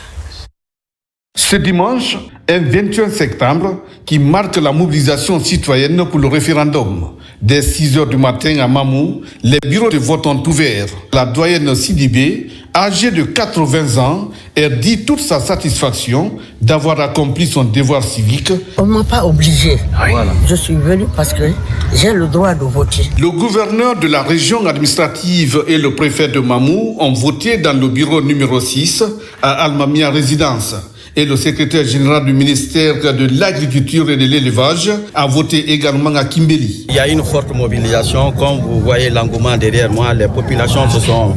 Ce dimanche, un 21 septembre, qui marque la mobilisation citoyenne pour le référendum. Dès 6h du matin à Mamou, les bureaux de vote ont ouvert. La doyenne Sidibé, âgée de 80 ans, a dit toute sa satisfaction d'avoir accompli son devoir civique. On ne m'a pas obligé. Voilà. Je suis venu parce que j'ai le droit de voter. Le gouverneur de la région administrative et le préfet de Mamou ont voté dans le bureau numéro 6 à Almamia Résidence. Et le secrétaire général du ministère de l'Agriculture et de l'Élevage a voté également à Kimbeli. Il y a une forte mobilisation. Comme vous voyez l'engouement derrière moi, les populations se sont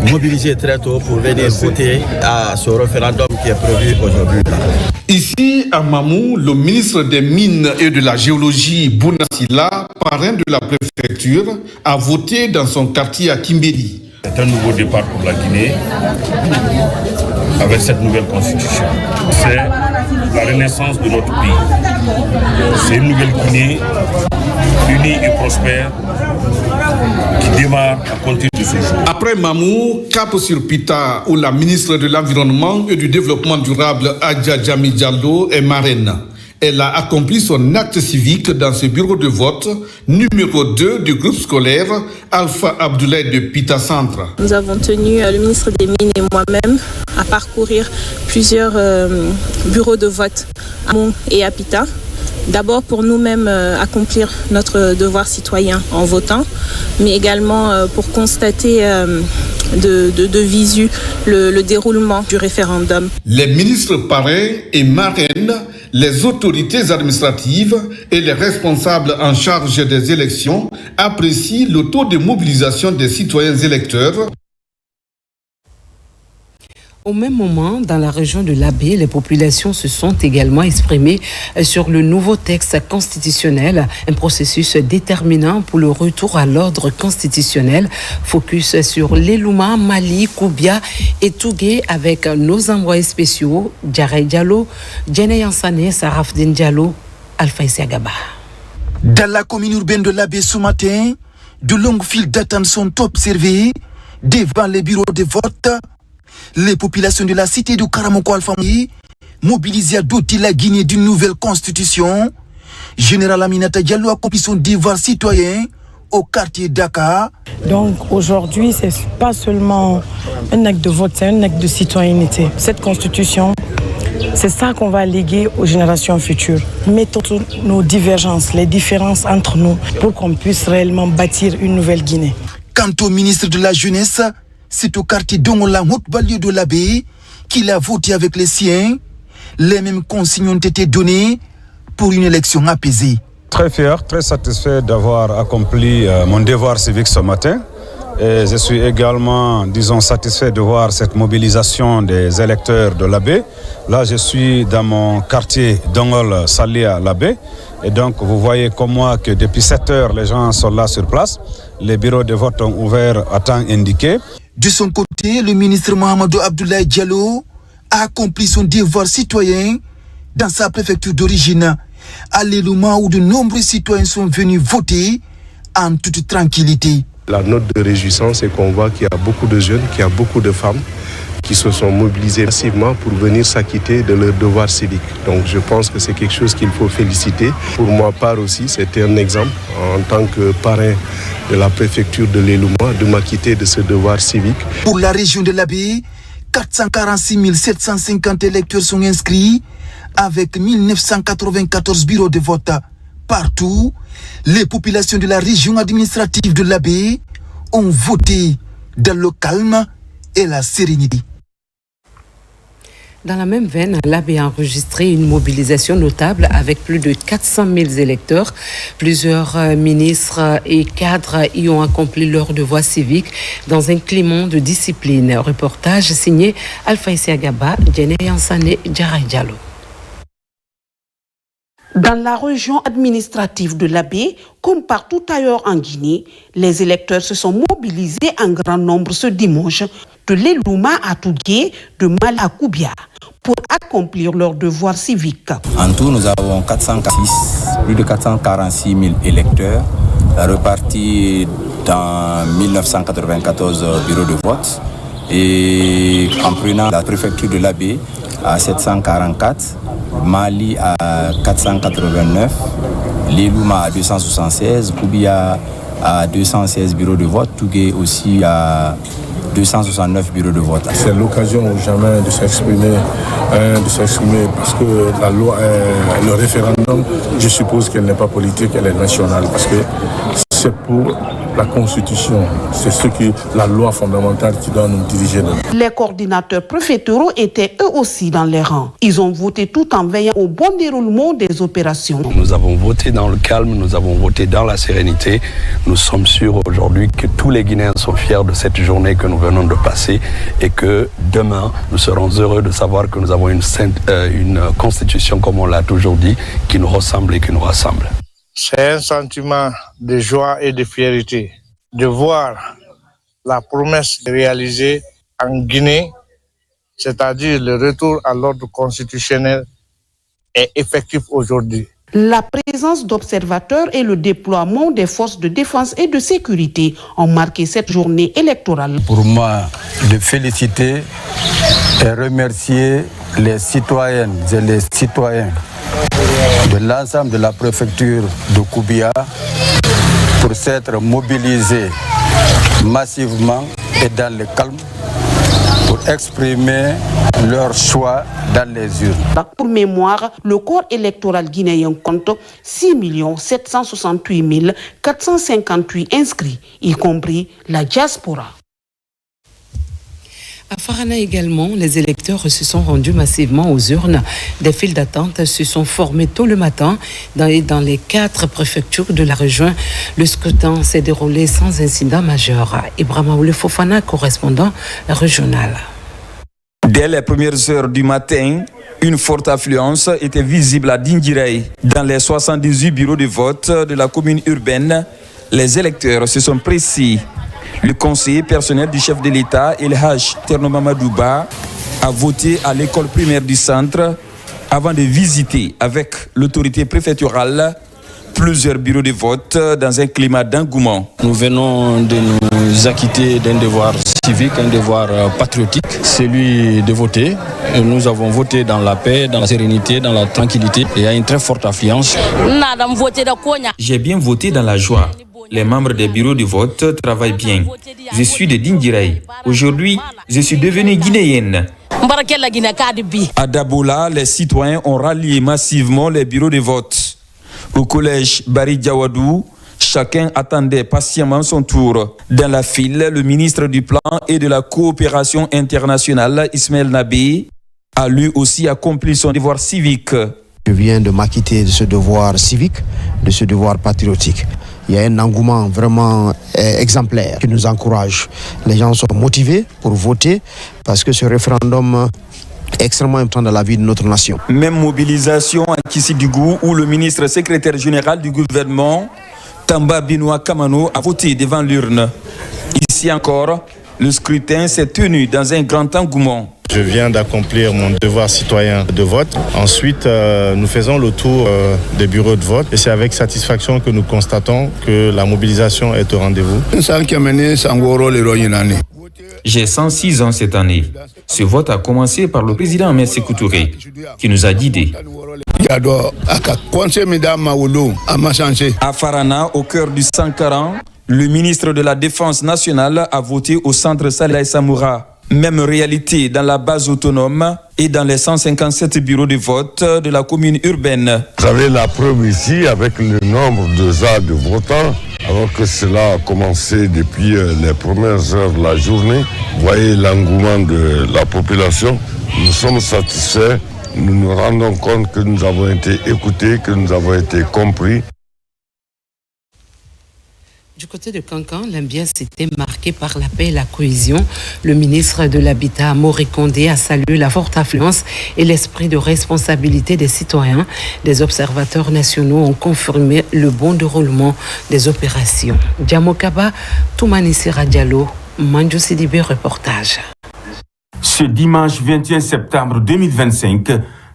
mobilisées très tôt pour venir voter à ce référendum qui est prévu aujourd'hui. Ici, à Mamou, le ministre des Mines et de la Géologie, Bouna Sylla, parrain de la préfecture, a voté dans son quartier à Kimbeli. C'est un nouveau départ pour la Guinée avec cette nouvelle constitution. C'est la renaissance de notre pays. C'est une nouvelle Guinée unie et prospère qui démarre à compter de ce jour. Après Mamou, cap sur Pita, où la ministre de l'Environnement et du Développement durable, Adja Djami Diallo, est marraine. Elle a accompli son acte civique dans ce bureau de vote numéro 2 du groupe scolaire Alpha Abdoulaye de Pita Centre. Nous avons tenu, le ministre des Mines et moi-même, à parcourir plusieurs bureaux de vote à Mamou et à Pita. D'abord pour nous-mêmes accomplir notre devoir citoyen en votant, mais également pour constater de visu le déroulement du référendum. Les ministres parrains et marraines, les autorités administratives et les responsables en charge des élections apprécient le taux de mobilisation des citoyens électeurs. Au même moment, dans la région de l'Abbé, les populations se sont également exprimées sur le nouveau texte constitutionnel, un processus déterminant pour le retour à l'ordre constitutionnel. Focus sur l'Elouma, Mali, Koubia et Tougué avec nos envoyés spéciaux, Djarey Diallo, Djene Yansane, Sarafdin Diallo, Alpha Isiagaba. Dans la commune urbaine de l'Abbé ce matin, de longues files d'attente sont observées devant les bureaux de vote. Les populations de la cité de Karamoko Alfamri, mobilisées à doter la Guinée d'une nouvelle constitution. Général Aminata Diallo a accompli son devoir citoyen au quartier Dakar. Donc aujourd'hui, ce n'est pas seulement un acte de vote, c'est un acte de citoyenneté. Cette constitution, c'est ça qu'on va léguer aux générations futures. Mettons toutes nos divergences, les différences entre nous pour qu'on puisse réellement bâtir une nouvelle Guinée. Quant au ministre de la Jeunesse, c'est au quartier Dongola, haute banlieue de l'Abbé, qu'il a voté avec les siens. Les mêmes consignes ont été données pour une élection apaisée. Très fier, très satisfait d'avoir accompli mon devoir civique ce matin. Et je suis également, satisfait de voir cette mobilisation des électeurs de l'Abbé. Là, je suis dans mon quartier Dongol Salia l'Abbé. Et donc, vous voyez comme moi que depuis 7 heures, les gens sont là sur place. Les bureaux de vote ont ouvert à temps indiqué. De son côté, le ministre Mohamedou Abdoulaye Diallo a accompli son devoir citoyen dans sa préfecture d'origine, à l'élément où de nombreux citoyens sont venus voter en toute tranquillité. La note de réjouissance, c'est qu'on voit qu'il y a beaucoup de jeunes, qu'il y a beaucoup de femmes qui se sont mobilisés massivement pour venir s'acquitter de leur devoir civique. Donc je pense que c'est quelque chose qu'il faut féliciter. Pour moi, part aussi, c'était un exemple en tant que parrain de la préfecture de l'Elouma de m'acquitter de ce devoir civique. Pour la région de l'Abbé, 446 750 électeurs sont inscrits avec 1994 bureaux de vote. Partout, les populations de la région administrative de l'Abbé ont voté dans le calme et la sérénité. Dans la même veine, l'Abbé a enregistré une mobilisation notable avec plus de 400 000 électeurs. Plusieurs ministres et cadres y ont accompli leur devoir civique dans un climat de discipline. Reportage signé Alpha Isiagaba, Djene Yansane, Djaray Diallo. Dans la région administrative de l'Abbé, comme partout ailleurs en Guinée, les électeurs se sont mobilisés en grand nombre ce dimanche de l'Elouma à Tougué, de Mal à Koubia, pour accomplir leur devoir civique. En tout, nous avons plus de 446 000 électeurs repartis dans 1994 bureaux de vote. Et en prenant la préfecture de l'Abbé à 744, Mali à 489, l'Elouma à 276, Koubia à 216 bureaux de vote, Tougué aussi à 269 bureaux de vote. C'est l'occasion ou jamais de s'exprimer parce que la loi, le référendum, je suppose qu'elle n'est pas politique, elle est nationale parce que c'est pour la Constitution, c'est ce que la loi fondamentale qui doit nous diriger. Les coordinateurs préfectoraux étaient eux aussi dans les rangs. Ils ont voté tout en veillant au bon déroulement des opérations. Nous avons voté dans le calme, nous avons voté dans la sérénité. Nous sommes sûrs aujourd'hui que tous les Guinéens sont fiers de cette journée que nous venons de passer et que demain, nous serons heureux de savoir que nous avons une constitution, comme on l'a toujours dit, qui nous ressemble et qui nous rassemble. C'est un sentiment de joie et de fierté de voir la promesse réalisée en Guinée, c'est-à-dire le retour à l'ordre constitutionnel, est effectif aujourd'hui. La présence d'observateurs et le déploiement des forces de défense et de sécurité ont marqué cette journée électorale. Pour moi, de féliciter et remercier les citoyennes et les citoyens de l'ensemble de la préfecture de Koubia pour s'être mobilisés massivement et dans le calme pour exprimer leur choix dans les urnes. Pour mémoire, le corps électoral guinéen compte 6 768 458 inscrits, y compris la diaspora. À Farana également, les électeurs se sont rendus massivement aux urnes. Des files d'attente se sont formées tôt le matin dans les 4 préfectures de la région. Le scrutin s'est déroulé sans incident majeur. Ibrahima Oule Fofana, correspondant régional. Dès les premières heures du matin, une forte affluence était visible à Dinguiraye. Dans les 78 bureaux de vote de la commune urbaine, les électeurs se sont pressés. Le conseiller personnel du chef de l'État, El Haj Terno Mamadouba, a voté à l'école primaire du centre avant de visiter avec l'autorité préfectorale plusieurs bureaux de vote dans un climat d'engouement. Nous venons de nous acquitter d'un devoir civique, un devoir patriotique, celui de voter. Nous avons voté dans la paix, dans la sérénité, dans la tranquillité et il y a une très forte affluence. J'ai bien voté dans la joie. Les membres des bureaux de vote travaillent bien. Je suis de Dinguiraye. Aujourd'hui, je suis devenue guinéenne. À Dabola, les citoyens ont rallié massivement les bureaux de vote. Au collège Bari Diawadou, chacun attendait patiemment son tour. Dans la file, le ministre du Plan et de la Coopération internationale, Ismaël Nabé, a lui aussi accompli son devoir civique. Je viens de m'acquitter de ce devoir civique, de ce devoir patriotique. Il y a un engouement vraiment exemplaire qui nous encourage. Les gens sont motivés pour voter parce que ce référendum est extrêmement important dans la vie de notre nation. Même mobilisation à Kissidougou où le ministre secrétaire général du gouvernement, Tamba Binoua Kamano, a voté devant l'urne. Ici encore, le scrutin s'est tenu dans un grand engouement. Je viens d'accomplir mon devoir citoyen de vote. Ensuite, nous faisons le tour des bureaux de vote et c'est avec satisfaction que nous constatons que la mobilisation est au rendez-vous. J'ai 106 ans cette année. Ce vote a commencé par le président Ahmed Sékou Touré, qui nous a guidés. À Farana, au cœur du Sankaran, le ministre de la Défense nationale a voté au centre Saleh Samoura. Même réalité dans la base autonome et dans les 157 bureaux de vote de la commune urbaine. Vous avez la preuve ici avec le nombre de votants, alors que cela a commencé depuis les premières heures de la journée. Vous voyez l'engouement de la population. Nous sommes satisfaits. Nous nous rendons compte que nous avons été écoutés, que nous avons été compris. Du côté de Cancan, l'ambiance était marquée par la paix et la cohésion. Le ministre de l'Habitat, Mori Kondé, a salué la forte affluence et l'esprit de responsabilité des citoyens. Des observateurs nationaux ont confirmé le bon déroulement des opérations. Diamokaba, Toumani Sira Diallo, Manjo Sidibé, reportage. Ce dimanche 21 septembre 2025,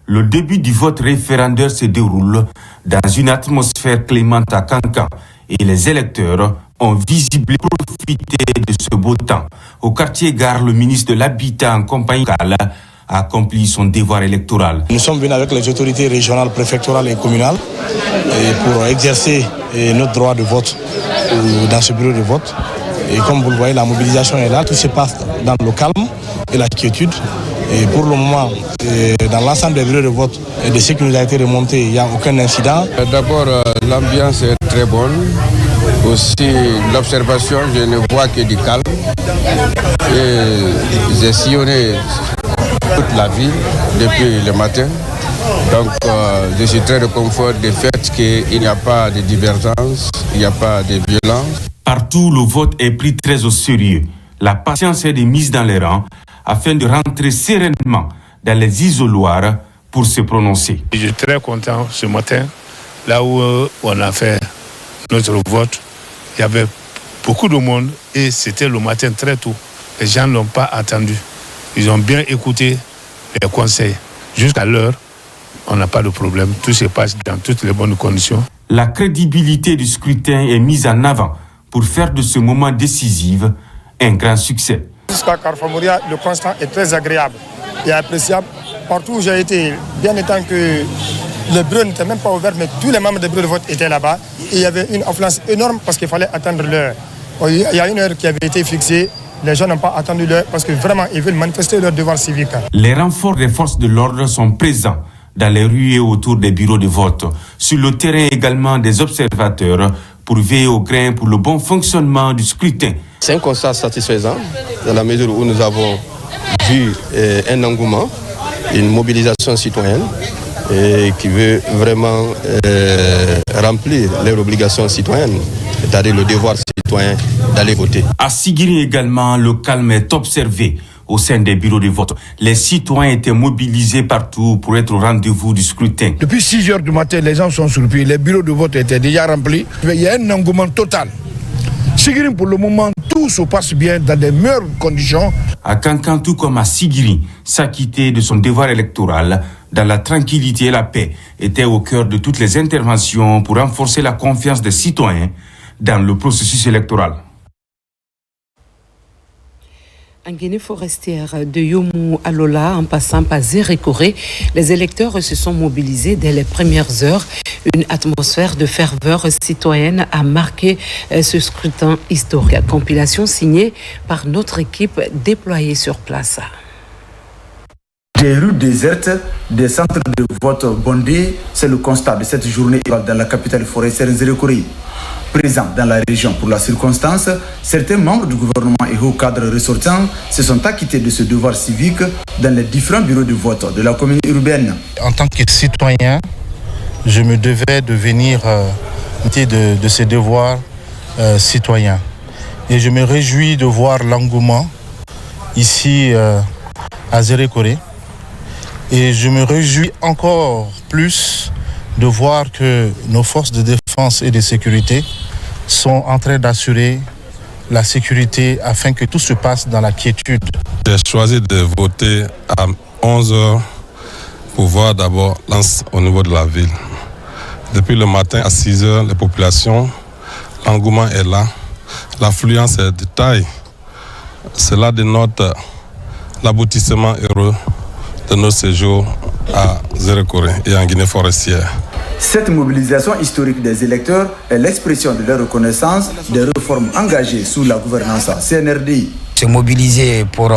le début du vote référendaire se déroule dans une atmosphère clémente à Cancan. Et les électeurs ont visiblement profité de ce beau temps. Au quartier Gare, le ministre de l'Habitat en compagnie locale a accompli son devoir électoral. Nous sommes venus avec les autorités régionales, préfectorales et communales pour exercer notre droit de vote dans ce bureau de vote. Et comme vous le voyez, la mobilisation est là. Tout se passe dans le calme et la quiétude. Et pour le moment, dans l'ensemble des bureaux de vote et de ce qui nous a été remonté, il n'y a aucun incident. D'abord, l'ambiance est très bonne. Aussi, l'observation, je ne vois que du calme. Et j'ai sillonné toute la ville depuis le matin. Donc, je suis très réconfort du fait qu'il n'y a pas de divergence, il n'y a pas de violence. Partout, le vote est pris très au sérieux. La patience est mise dans les rangs afin de rentrer sereinement dans les isoloirs pour se prononcer. Je suis très content ce matin, là où on a fait notre vote. Il y avait beaucoup de monde et c'était le matin très tôt. Les gens ne l'ont pas attendu. Ils ont bien écouté les conseils. Jusqu'à l'heure, on n'a pas de problème. Tout se passe dans toutes les bonnes conditions. La crédibilité du scrutin est mise en avant pour faire de ce moment décisif un grand succès. Jusqu'à Carfamouria, le constat est très agréable et appréciable. Partout où j'ai été, bien étant que le bureau n'était même pas ouvert, mais tous les membres du bureau de vote étaient là-bas. Et il y avait une affluence énorme parce qu'il fallait attendre l'heure. Il y a une heure qui avait été fixée. Les gens n'ont pas attendu l'heure parce que vraiment, ils veulent manifester leur devoir civique. Les renforts des forces de l'ordre sont présents dans les rues et autour des bureaux de vote. Sur le terrain également, des observateurs pour veiller au grain pour le bon fonctionnement du scrutin. C'est un constat satisfaisant dans la mesure où nous avons vu un engouement, une mobilisation citoyenne qui veut vraiment remplir leurs obligations citoyennes, c'est-à-dire le devoir citoyen d'aller voter. À Sigiri également, le calme est observé au sein des bureaux de vote. Les citoyens étaient mobilisés partout pour être au rendez-vous du scrutin. Depuis 6 heures du matin, les gens sont sur pied. Les bureaux de vote étaient déjà remplis. Il y a un engouement total. Sigiri, pour le moment, tout se passe bien dans les meilleures conditions. À Cancan, tout comme à Sigiri, s'acquitter de son devoir électoral dans la tranquillité et la paix était au cœur de toutes les interventions pour renforcer la confiance des citoyens dans le processus électoral. En Guinée forestière, de Yomu à Lola, en passant par Zérékoré, les électeurs se sont mobilisés dès les premières heures. Une atmosphère de ferveur citoyenne a marqué ce scrutin historique. Compilation signée par notre équipe déployée sur place. Des rues désertes, des centres de vote bondés, c'est le constat de cette journée dans la capitale forestière Zérékoré. Présents dans la région pour la circonstance, certains membres du gouvernement et hauts cadres ressortants se sont acquittés de ce devoir civique dans les différents bureaux de vote de la commune urbaine. En tant que citoyen, je me devais de venir de ces devoirs citoyens. Et je me réjouis de voir l'engouement ici à Zérékoré. Et je me réjouis encore plus de voir que nos forces de défense et de sécurité sont en train d'assurer la sécurité afin que tout se passe dans la quiétude. J'ai choisi de voter à 11h pour voir d'abord l'annonce au niveau de la ville. Depuis le matin à 6h, les populations, l'engouement est là, l'affluence est de taille. Cela dénote l'aboutissement heureux de nos séjours à Zérekoré et en Guinée forestière. Cette mobilisation historique des électeurs est l'expression de leur reconnaissance des réformes engagées sous la gouvernance CNRD. Se mobiliser pour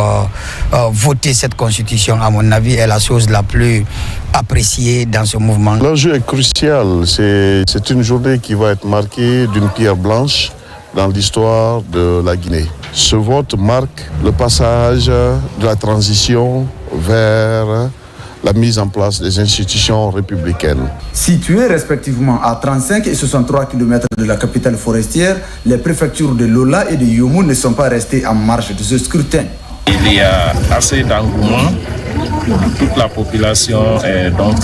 voter cette constitution, à mon avis, est la chose la plus appréciée dans ce mouvement. L'enjeu est crucial. C'est une journée qui va être marquée d'une pierre blanche dans l'histoire de la Guinée. Ce vote marque le passage de la transition vers la mise en place des institutions républicaines. Situées respectivement à 35 et 63 km de la capitale forestière, les préfectures de Lola et de Yomo ne sont pas restées en marge de ce scrutin. Il y a assez d'engouement. Toute la population est donc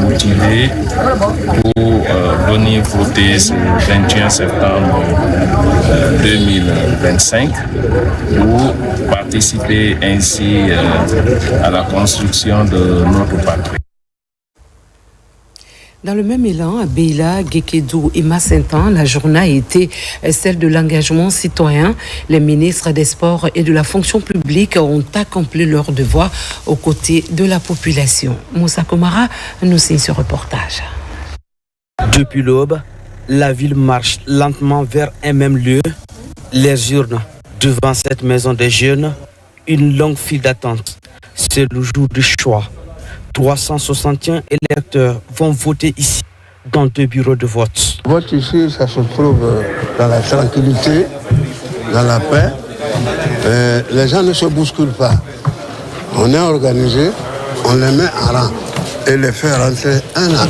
motivée pour venir voter ce 21 septembre 2025 pour participer ainsi à la construction de notre patrie. Dans le même élan, à Beila, Gekedou et Massentan, la journée a été celle de l'engagement citoyen. Les ministres des Sports et de la fonction publique ont accompli leur devoir aux côtés de la population. Moussa Komara nous signe ce reportage. Depuis l'aube, la ville marche lentement vers un même lieu, les urnes devant cette maison des jeunes, une longue file d'attente. C'est le jour du choix. 361 électeurs vont voter ici, dans 2 bureaux de vote. Le vote ici, ça se trouve dans la tranquillité, dans la paix. Les gens ne se bousculent pas. On est organisé, on les met en rang et les fait rentrer un à un.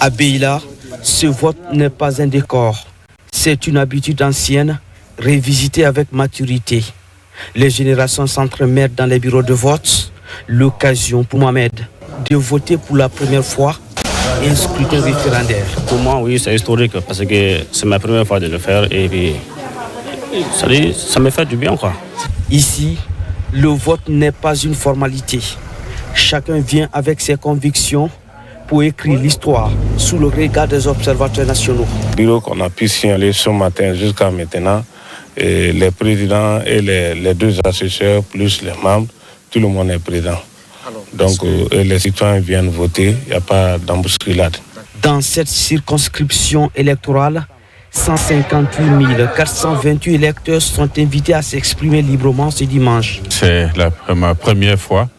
À Beila, ce vote n'est pas un décor. C'est une habitude ancienne, révisitée avec maturité. Les générations s'entremêlent dans les bureaux de vote. L'occasion pour Mohamed de voter pour la première fois un scrutin référendaire. Pour moi, oui, c'est historique parce que c'est ma première fois de le faire et puis ça me fait du bien, quoi. Ici, le vote n'est pas une formalité. Chacun vient avec ses convictions pour écrire l'histoire sous le regard des observateurs nationaux. Le bureau qu'on a pu signaler ce matin jusqu'à maintenant, et les présidents et les 2 assesseurs plus les membres, tout le monde est présent. Donc les citoyens viennent voter, il n'y a pas d'embusculade. Dans cette circonscription électorale, 158 428 électeurs sont invités à s'exprimer librement ce dimanche. C'est ma première fois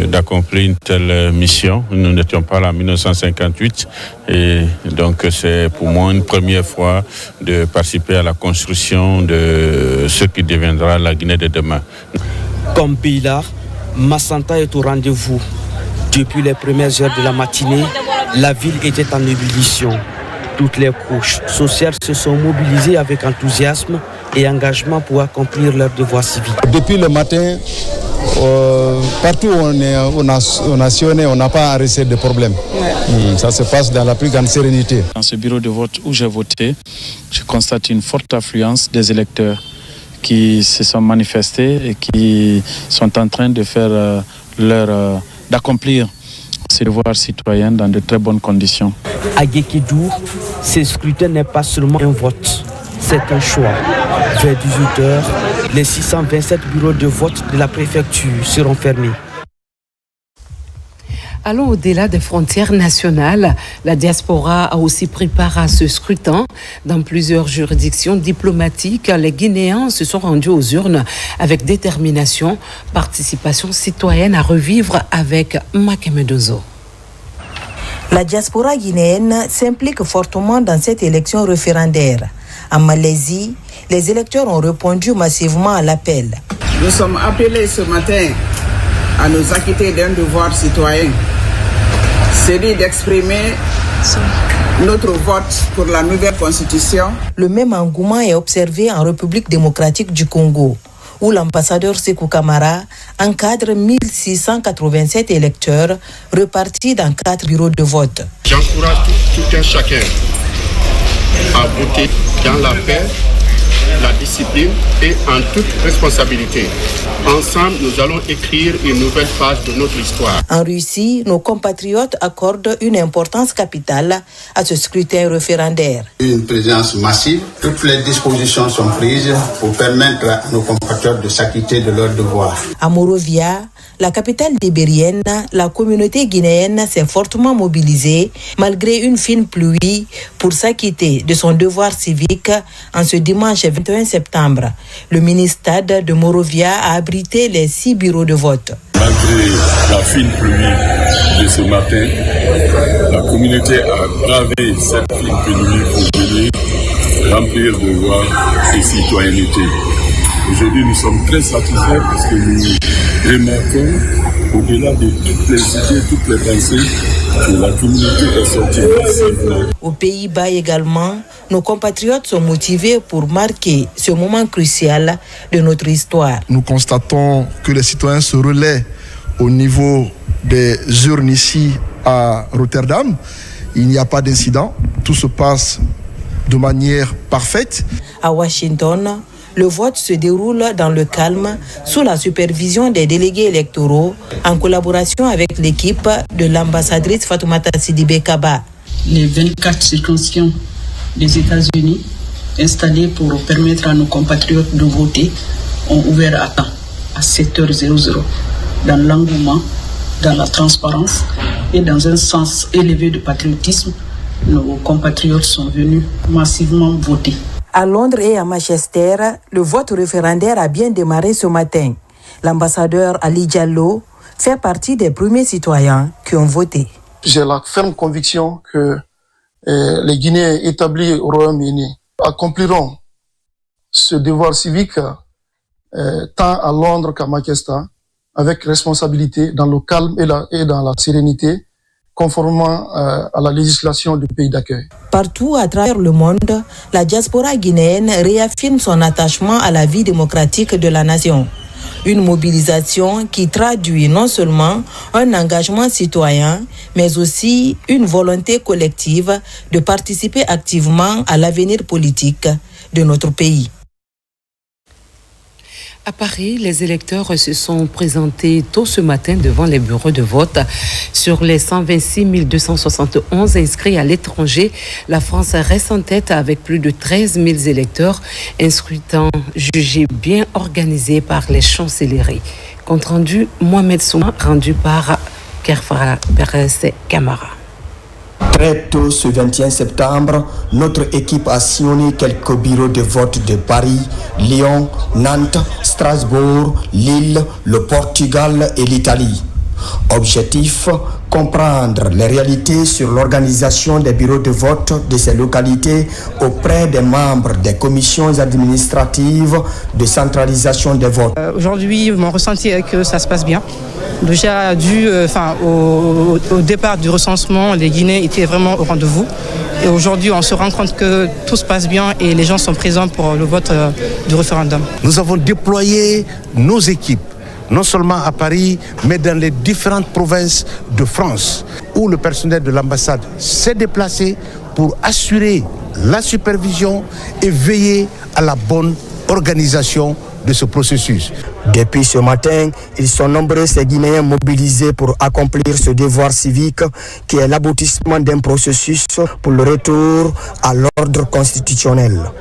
d'accomplir une telle mission. Nous n'étions pas là en 1958 et donc c'est pour moi une première fois de participer à la construction de ce qui deviendra la Guinée de demain. Comme Beila, Massanta est au rendez-vous. Depuis les premières heures de la matinée, la ville était en ébullition. Toutes les couches sociales se sont mobilisées avec enthousiasme et engagement pour accomplir leurs devoirs civiques. Depuis le matin, partout où on a sillonné, on n'a pas arrêté de problème. Ça se passe dans la plus grande sérénité. Dans ce bureau de vote où j'ai voté, je constate une forte affluence des électeurs qui se sont manifestés et qui sont en train de faire d'accomplir ces devoirs citoyens dans de très bonnes conditions. À Gekedou, ce scrutin n'est pas seulement un vote, c'est un choix. Vers 18h, les 627 bureaux de vote de la préfecture seront fermés. Allons au-delà des frontières nationales. La diaspora a aussi pris part à ce scrutin. Dans plusieurs juridictions diplomatiques, les Guinéens se sont rendus aux urnes avec détermination. Participation citoyenne à revivre avec Makemedozo. La diaspora guinéenne s'implique fortement dans cette élection référendaire. En Malaisie, les électeurs ont répondu massivement à l'appel. Nous sommes appelés ce matin à nous acquitter d'un devoir citoyen, celui d'exprimer notre vote pour la nouvelle constitution. Le même engouement est observé en République démocratique du Congo, où l'ambassadeur Sékou Kamara encadre 1687 électeurs repartis dans 4 bureaux de vote. J'encourage tout un chacun à voter dans la paix la discipline et en toute responsabilité. Ensemble, nous allons écrire une nouvelle page de notre histoire. En Russie, nos compatriotes accordent une importance capitale à ce scrutin référendaire. Une présence massive, toutes les dispositions sont prises pour permettre à nos compatriotes de s'acquitter de leurs devoirs. À Monrovia, la capitale libérienne, la communauté guinéenne s'est fortement mobilisée malgré une fine pluie pour s'acquitter de son devoir civique en ce dimanche 21 septembre. Le mini-stade de Monrovia a abrité les 6 bureaux de vote. Malgré la fine pluie de ce matin, la communauté a bravé cette fine pluie pour venir remplir devoir et citoyenneté. Aujourd'hui, nous sommes très satisfaits parce que nous remarquons, au-delà de toutes les idées, toutes les pensées, que la communauté est sortie massivement. Aux Pays-Bas également, nos compatriotes sont motivés pour marquer ce moment crucial de notre histoire. Nous constatons que les citoyens se relaient au niveau des urnes ici à Rotterdam. Il n'y a pas d'incident, tout se passe de manière parfaite. À Washington, le vote se déroule dans le calme sous la supervision des délégués électoraux en collaboration avec l'équipe de l'ambassadrice Fatoumata Sidibé Kaba. Les 24 circonscriptions des États-Unis installées pour permettre à nos compatriotes de voter ont ouvert à temps, à 7h00, dans l'engouement, dans la transparence et dans un sens élevé de patriotisme. Nos compatriotes sont venus massivement voter. À Londres et à Manchester, le vote référendaire a bien démarré ce matin. L'ambassadeur Ali Diallo fait partie des premiers citoyens qui ont voté. J'ai la ferme conviction que les Guinéens établis au Royaume-Uni accompliront ce devoir civique tant à Londres qu'à Manchester avec responsabilité, dans le calme et dans la sérénité, conformément à la législation du pays d'accueil. Partout à travers le monde, la diaspora guinéenne réaffirme son attachement à la vie démocratique de la nation. Une mobilisation qui traduit non seulement un engagement citoyen, mais aussi une volonté collective de participer activement à l'avenir politique de notre pays. À Paris, les électeurs se sont présentés tôt ce matin devant les bureaux de vote. Sur les 126 271 inscrits à l'étranger, la France reste en tête avec plus de 13 000 électeurs, un scrutin jugé bien organisé par les chancelleries. Compte rendu Mohamed Souma, rendu par Kerfara Perez Camara. Très tôt ce 21 septembre, notre équipe a sillonné quelques bureaux de vote de Paris, Lyon, Nantes, Strasbourg, Lille, le Portugal et l'Italie. Objectif, comprendre les réalités sur l'organisation des bureaux de vote de ces localités auprès des membres des commissions administratives de centralisation des votes. Aujourd'hui, mon ressenti est que ça se passe bien. Déjà, au départ du recensement, les Guinéens étaient vraiment au rendez-vous. Et aujourd'hui, on se rend compte que tout se passe bien et les gens sont présents pour le vote du référendum. Nous avons déployé nos équipes, non seulement à Paris, mais dans les différentes provinces de France, où le personnel de l'ambassade s'est déplacé pour assurer la supervision et veiller à la bonne organisation de ce processus. Depuis ce matin, ils sont nombreux ces Guinéens mobilisés pour accomplir ce devoir civique qui est l'aboutissement d'un processus pour le retour à l'ordre constitutionnel.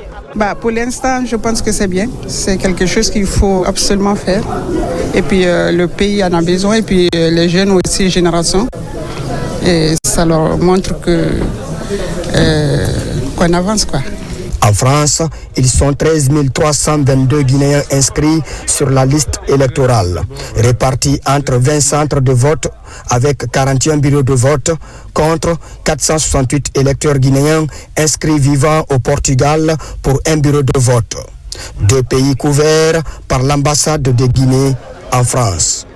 Pour l'instant, je pense que c'est bien. C'est quelque chose qu'il faut absolument faire. Et puis le pays en a besoin, et puis les jeunes aussi, génération. Et ça leur montre qu'on avance, quoi. En France, ils sont 13 322 Guinéens inscrits sur la liste électorale, répartis entre 20 centres de vote avec 41 bureaux de vote contre 468 électeurs guinéens inscrits vivant au Portugal pour un bureau de vote. 2 pays couverts par l'ambassade de Guinée en France.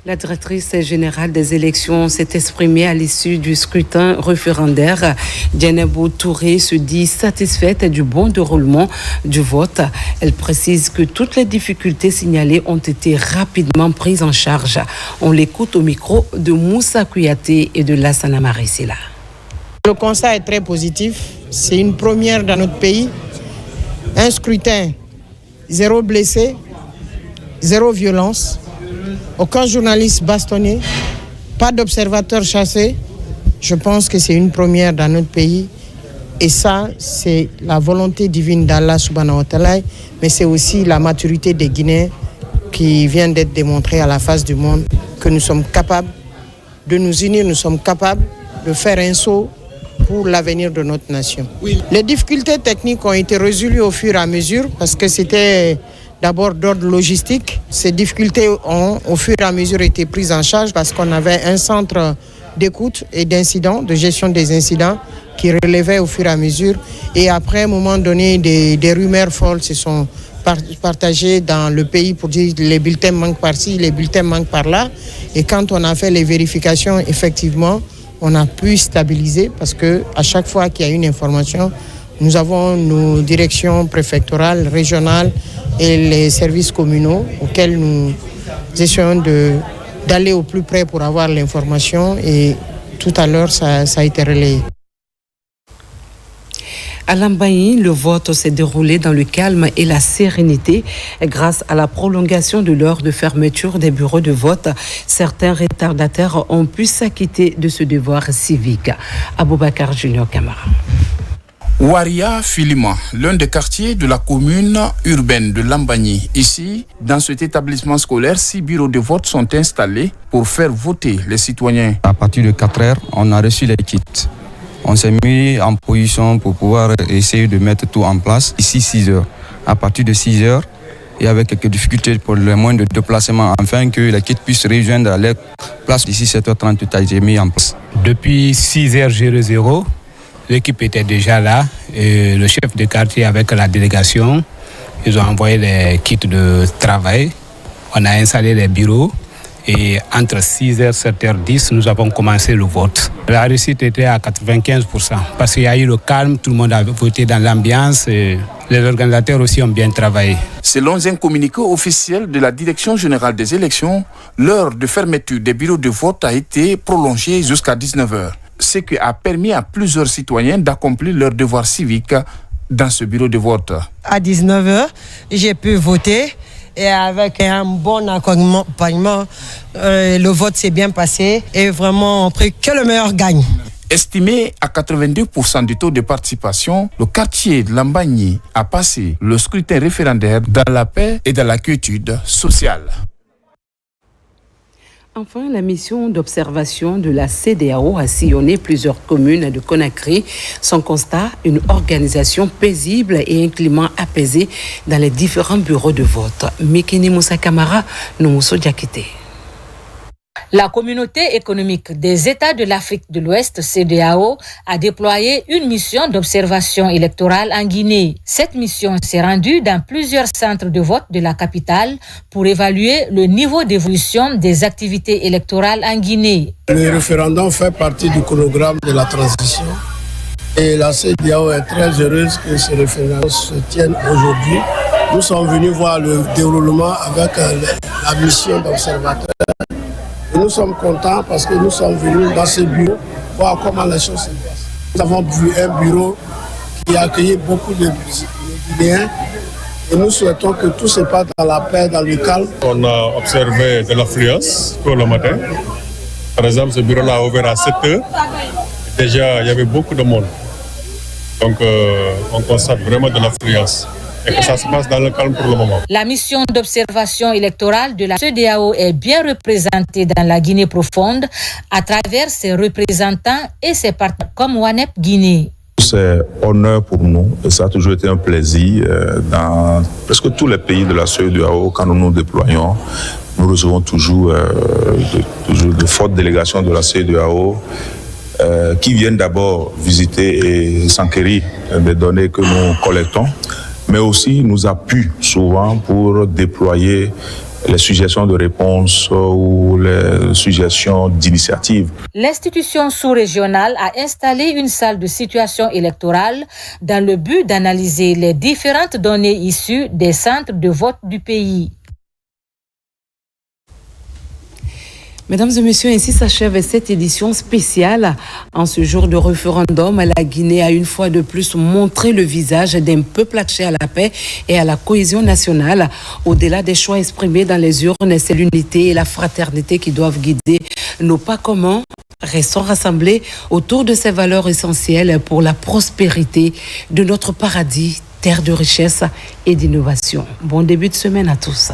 La directrice générale des élections s'est exprimée à l'issue du scrutin référendaire. Djenebou Touré se dit satisfaite du bon déroulement du vote. Elle précise que toutes les difficultés signalées ont été rapidement prises en charge. On l'écoute au micro de Moussa Kouyaté et de Lassana Marisila. Le constat est très positif. c'est une première dans notre pays. Un scrutin, 0 blessés, 0 violence, aucun journaliste bastonné, pas d'observateurs chassés. Je pense que c'est une première dans notre pays. Et ça, c'est la volonté divine d'Allah subhanahu wa ta'ala, mais c'est aussi la maturité des Guinéens qui vient d'être démontrée à la face du monde, que nous sommes capables de nous unir, nous sommes capables de faire un saut pour l'avenir de notre nation. Oui. Les difficultés techniques ont été résolues au fur et à mesure parce que c'était d'abord d'ordre logistique. Ces difficultés ont au fur et à mesure été prises en charge parce qu'on avait un centre d'écoute et d'incidents, de gestion des incidents qui relevait au fur et à mesure. Et après, à un moment donné, des rumeurs folles se sont partagées dans le pays pour dire les bulletins manquent par-ci, les bulletins manquent par-là. Et quand on a fait les vérifications, effectivement, on a pu stabiliser parce qu'à chaque fois qu'il y a une information, nous avons nos directions préfectorales, régionales et les services communaux auxquels nous essayons d'aller au plus près pour avoir l'information et tout à l'heure, ça a été relayé. À Lambaye, le vote s'est déroulé dans le calme et la sérénité grâce à la prolongation de l'heure de fermeture des bureaux de vote. Certains retardataires ont pu s'acquitter de ce devoir civique. Aboubacar Junior Camara. Waria Filima, l'un des quartiers de la commune urbaine de Lambaye. Ici, dans cet établissement scolaire, 6 bureaux de vote sont installés pour faire voter les citoyens. À partir de 4 heures, on a reçu les kits. On s'est mis en position pour pouvoir essayer de mettre tout en place. Ici, 6 heures. À partir de 6 heures, il y avait quelques difficultés pour le moyen de déplacement afin que les kits puissent rejoindre leur place. D'ici 7h30, tout a été mis en place. Depuis 6h00, l'équipe était déjà là. Et le chef de quartier avec la délégation, ils ont envoyé les kits de travail. On a installé les bureaux. Et entre 6h et 7h10, nous avons commencé le vote. La réussite était à 95% parce qu'il y a eu le calme, tout le monde a voté dans l'ambiance et les organisateurs aussi ont bien travaillé. Selon un communiqué officiel de la Direction générale des élections, l'heure de fermeture des bureaux de vote a été prolongée jusqu'à 19h, ce qui a permis à plusieurs citoyens d'accomplir leur devoir civique dans ce bureau de vote. À 19h, j'ai pu voter. Et avec un bon accompagnement, le vote s'est bien passé et vraiment on prie que le meilleur gagne. Estimé à 82% du taux de participation, le quartier de Lambaye a passé le scrutin référendaire dans la paix et dans la quiétude sociale. Enfin, la mission d'observation de la CEDEAO a sillonné plusieurs communes de Conakry. Son constat, une organisation paisible et un climat apaisé dans les différents bureaux de vote. Mekini Moussa Kamara, Noumousso Diakité. La communauté économique des États de l'Afrique de l'Ouest, CEDEAO, a déployé une mission d'observation électorale en Guinée. Cette mission s'est rendue dans plusieurs centres de vote de la capitale pour évaluer le niveau d'évolution des activités électorales en Guinée. Le référendum fait partie du chronogramme de la transition et la CEDEAO est très heureuse que ce référendum se tienne aujourd'hui. Nous sommes venus voir le déroulement avec la mission d'observateur. Et nous sommes contents parce que nous sommes venus dans ce bureau voir comment les choses se passent. Nous avons vu un bureau qui a accueilli beaucoup de Guinéens et nous souhaitons que tout se passe dans la paix, dans le calme. On a observé de l'affluence pour le matin. Par exemple, ce bureau-là a ouvert à 7 heures. Déjà, il y avait beaucoup de monde. Donc, on constate vraiment de l'affluence. Et que ça se passe dans le calme pour le moment. La mission d'observation électorale de la CEDEAO est bien représentée dans la Guinée profonde à travers ses représentants et ses partenaires comme WANEP Guinée. C'est honneur pour nous et ça a toujours été un plaisir dans presque tous les pays de la CEDEAO quand nous nous déployons. Nous recevons toujours de fortes délégations de la CEDEAO qui viennent d'abord visiter et s'enquérir des données que nous collectons, mais aussi nous appuient souvent pour déployer les suggestions de réponse ou les suggestions d'initiative. L'institution sous-régionale a installé une salle de situation électorale dans le but d'analyser les différentes données issues des centres de vote du pays. Mesdames et messieurs, ainsi s'achève cette édition spéciale. En ce jour de référendum, la Guinée a une fois de plus montré le visage d'un peuple attaché à la paix et à la cohésion nationale. Au-delà des choix exprimés dans les urnes, c'est l'unité et la fraternité qui doivent guider nos pas communs. Restons rassemblés autour de ces valeurs essentielles pour la prospérité de notre paradis, terre de richesse et d'innovation. Bon début de semaine à tous.